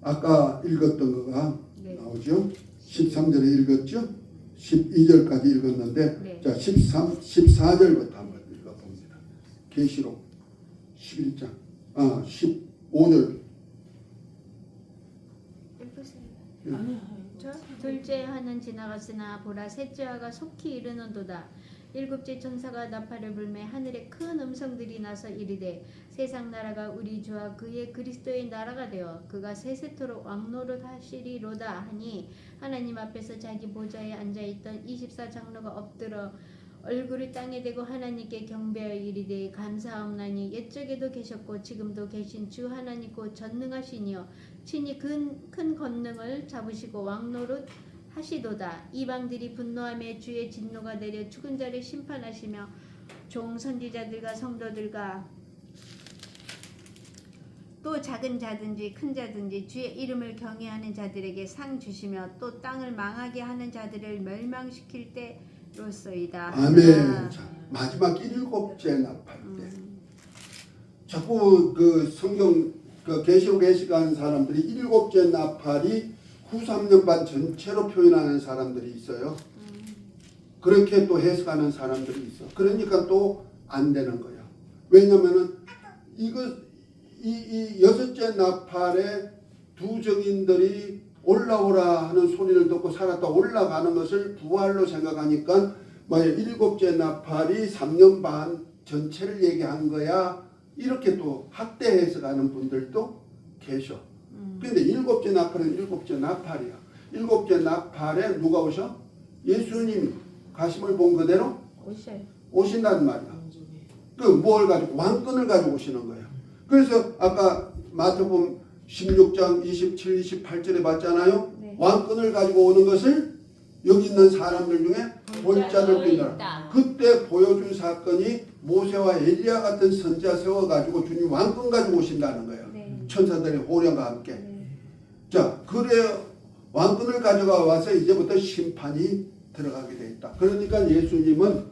A: 아까 읽었던 거가 나오죠? 13절에 읽었죠? 12절까지 읽었는데 자 14절부터 한번 읽어봅니다. 계시록 11장 15절
B: 둘째 하는 지나갔으나 보라 셋째 하가 속히 이르는도다. 일곱째 천사가 나팔을 불매 하늘에 큰 음성들이 나서 이르되 세상 나라가 우리 주와 그의 그리스도의 나라가 되어 그가 세세토록 왕노릇 하시리로다 하니 하나님 앞에서 자기 보좌에 앉아있던 24장로가 엎드러 얼굴을 땅에 대고 하나님께 경배하여 이르되 감사하옵나니 옛적에도 계셨고 지금도 계신 주 하나님 곧 전능하시니요 친히 큰 권능을 잡으시고 왕노릇 하시도다. 이방들이 분노하며 주의 진노가 내려 죽은 자를 심판하시며 종 선지자들과 성도들과 또 작은 자든지 큰 자든지 주의 이름을 경외하는 자들에게 상 주시며 또 땅을 망하게 하는 자들을 멸망시킬 때로소이다.
A: 아멘. 자, 마지막 7째 나팔 때 자꾸 그 성경 그 계시록 해석하는 사람들이 7째 나팔이 후 3년 반 전체로 표현하는 사람들이 있어요. 그렇게 또 해석하는 사람들이 있어. 그러니까 또 안 되는 거야. 왜냐면은 이 여섯째 나팔에 두 정인들이 올라오라 하는 소리를 듣고 살았다 올라가는 것을 부활로 생각하니까 일곱째 나팔이 3년 반 전체를 얘기한 거야. 이렇게 또 학대 해석하는 분들도 계셔. 그런데 일곱째 나팔은 일곱째 나팔이야. 일곱째 나팔에 누가 오셔? 예수님이 가심을 본 그대로 오신다는 말이야. 그 뭘 가지고? 왕권을 가지고 오시는 거예요. 그래서 아까 마태복음 16장 27, 28절에 봤잖아요. 네. 왕권을 가지고 오는 것을 여기 있는 사람들 중에 볼 자들도 있다. 그때 보여준 사건이 모세와 엘리야 같은 선지자 세워가지고 주님 왕권 가지고 오신다는 거예요. 네. 천사들의 호령과 함께. 네. 자, 그래 왕권을 가져가 와서 이제부터 심판이 들어가게 돼 있다. 그러니까 예수님은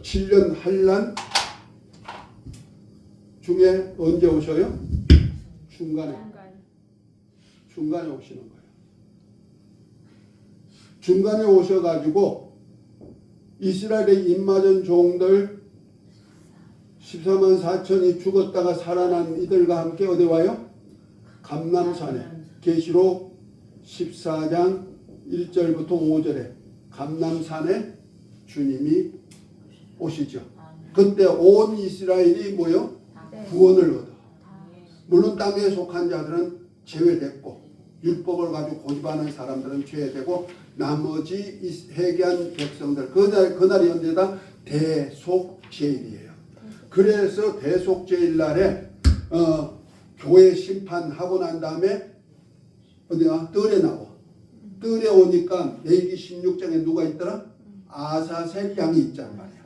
A: 7년 한란 중에 언제 오셔요? 중간에 오시는 거예요. 중간에 오셔가지고 이스라엘의 입맞은 종들 14만 4천이 죽었다가 살아난 이들과 함께 어디 와요? 감람산에. 계시록 14장 1절부터 5절에 감람산에 주님이 오시죠. 그때 온 이스라엘이 뭐요? 구원을 얻어. 물론 땅에 속한 자들은 제외됐고 율법을 가지고 고집하는 사람들은 제외되고 나머지 회개한 백성들 그날이 언제다? 대속제일이에요. 그래서 대속제일날에 교회 심판하고 난 다음에 어디가? 뜰에 나와. 뜰에 오니까 레위기 16장에 누가 있더라? 아사셀 양이 있단 말이야.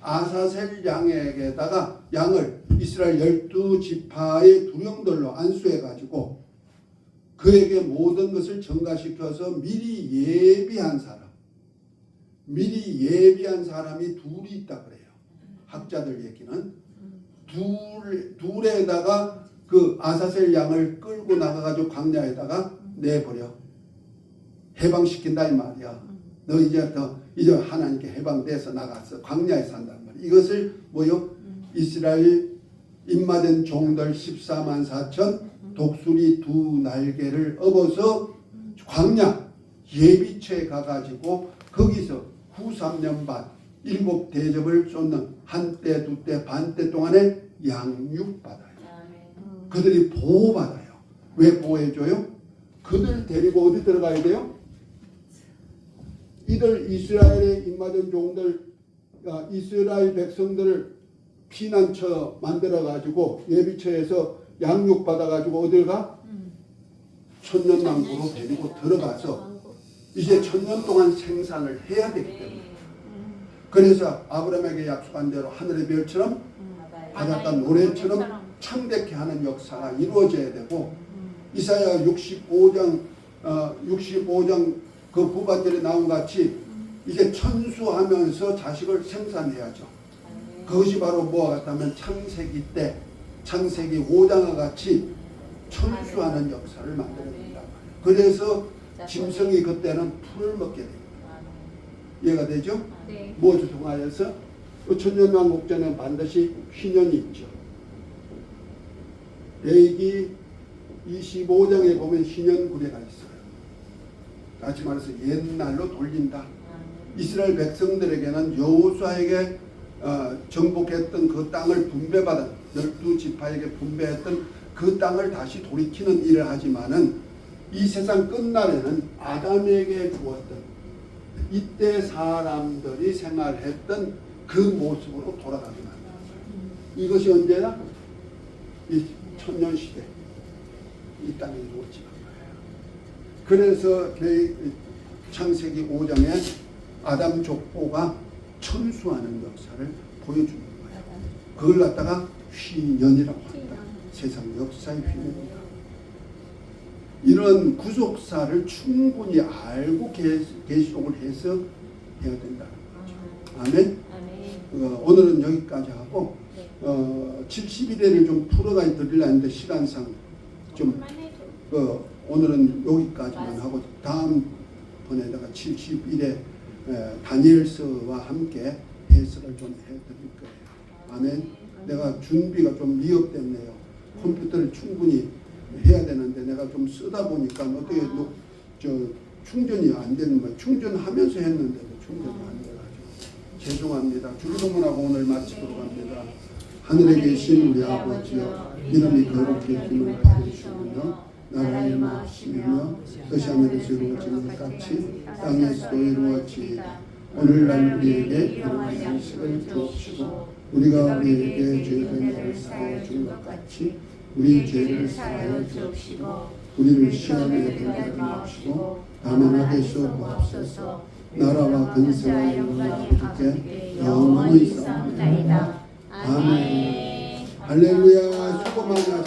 A: 아사셀 양에게다가 양을 이스라엘 12지파의 두령들로 안수해가지고 그에게 모든 것을 전가시켜서 미리 예비한 사람이 둘이 있다 그래요. 학자들 얘기는 둘에다가 그 아사셀 양을 끌고 나가가지고 광야에다가 내버려 해방시킨다 이 말이야. 너 이제 하나님께 해방돼서 나가서 광야에 산단 말이야. 이것을 뭐요? 이스라엘 입마된 종들 14만 4천 독수리 두 날개를 업어서 광야 예비처에 가가지고 거기서 후 3년 반 7대접을 쏟는 한때 두때 반때 동안에 양육받아요. 그들이 보호받아요. 왜 보호해줘요? 그들 데리고 어디 들어가야 돼요? 이들 이스라엘의 입맞은 종들 이스라엘 백성들을 피난처 만들어가지고 예비처에서 양육받아가지고 어딜 가? 천년왕국으로 데리고 들어가서 이제 천년 동안 생산을 해야 되기 때문에 그래서 아브라함에게 약속한 대로 하늘의 별처럼 바닷가 노래처럼 창대케 하는 역사가 이루어져야 되고 이사야 65장 그 후반절에 나온 같이 이게 천수하면서 자식을 생산해야죠. 그것이 바로 뭐와 같다면 창세기 때 창세기 5장과 같이 천수하는 역사를 만들어낸다. 그래서 짐승이 그때는 풀을 먹게 됩니다. 이해가 되죠?
D: 네.
A: 무엇을 통하여서? 천년왕국전에는 반드시 휘년이 있죠. 레위기 25장에 보면 휘년구례가 있어요. 다시 말해서 옛날로 돌린다. 이스라엘 백성들에게는 여호수아에게 정복했던 그 땅을 분배받은 12지파에게 분배했던 그 땅을 다시 돌이키는 일을 하지만은 이 세상 끝날에는 아담에게 주었던 이때 사람들이 생활했던 그 모습으로 돌아가게 만든다. 이것이 언제나 이 천년시대 이 땅에 이루어지는 거예요. 그래서 창세기 5장에 아담 족보가 천수하는 역사를 보여주는 거예요. 그걸 갖다가 휘년이라고 한다. 세상 역사의 휘년이다. 이런 구속사를 충분히 알고 계시록을 해서 해야 된다는 거죠. 아멘. 오늘은 여기까지 하고 71회를 좀 풀어가 드리려 했는데 시간상 좀 오늘은 여기까지만 하고 다음 번에다가 71회 다니엘서와 함께 해석을 좀 해드릴 거예요. 아멘. 내가 준비가 좀 미흡됐네요. 컴퓨터를 충분히 해야 되는데 내가 좀 쓰다 보니까 어떻게 충전이 안 되는 거예요. 충전하면서 했는데도 충전이 안 돼가지고 죄송합니다. 주기도문하고 오늘 마치도록 합니다. 하늘에 계신 우리 아버지여 이름이 거룩히 여김을 받으시오며 나라의 마시며 뜻이 하늘에서 이루어지는 것 같이 땅에서도 이루어지이다. 오늘날 우리에게 일용할 양식을 주옵시고 우리가 우리에게 죄된 자를 사하여 준 것 같이 우리 죄를 사하여 주옵시고 우리를 시험에 들게 하옵시고 다만 악에서 구하옵소서. 나라와 근세와 영광이 아버지께 영원히 있사옵나이다. 아멘. 할렐루야. 수고 많이 하셨습니다.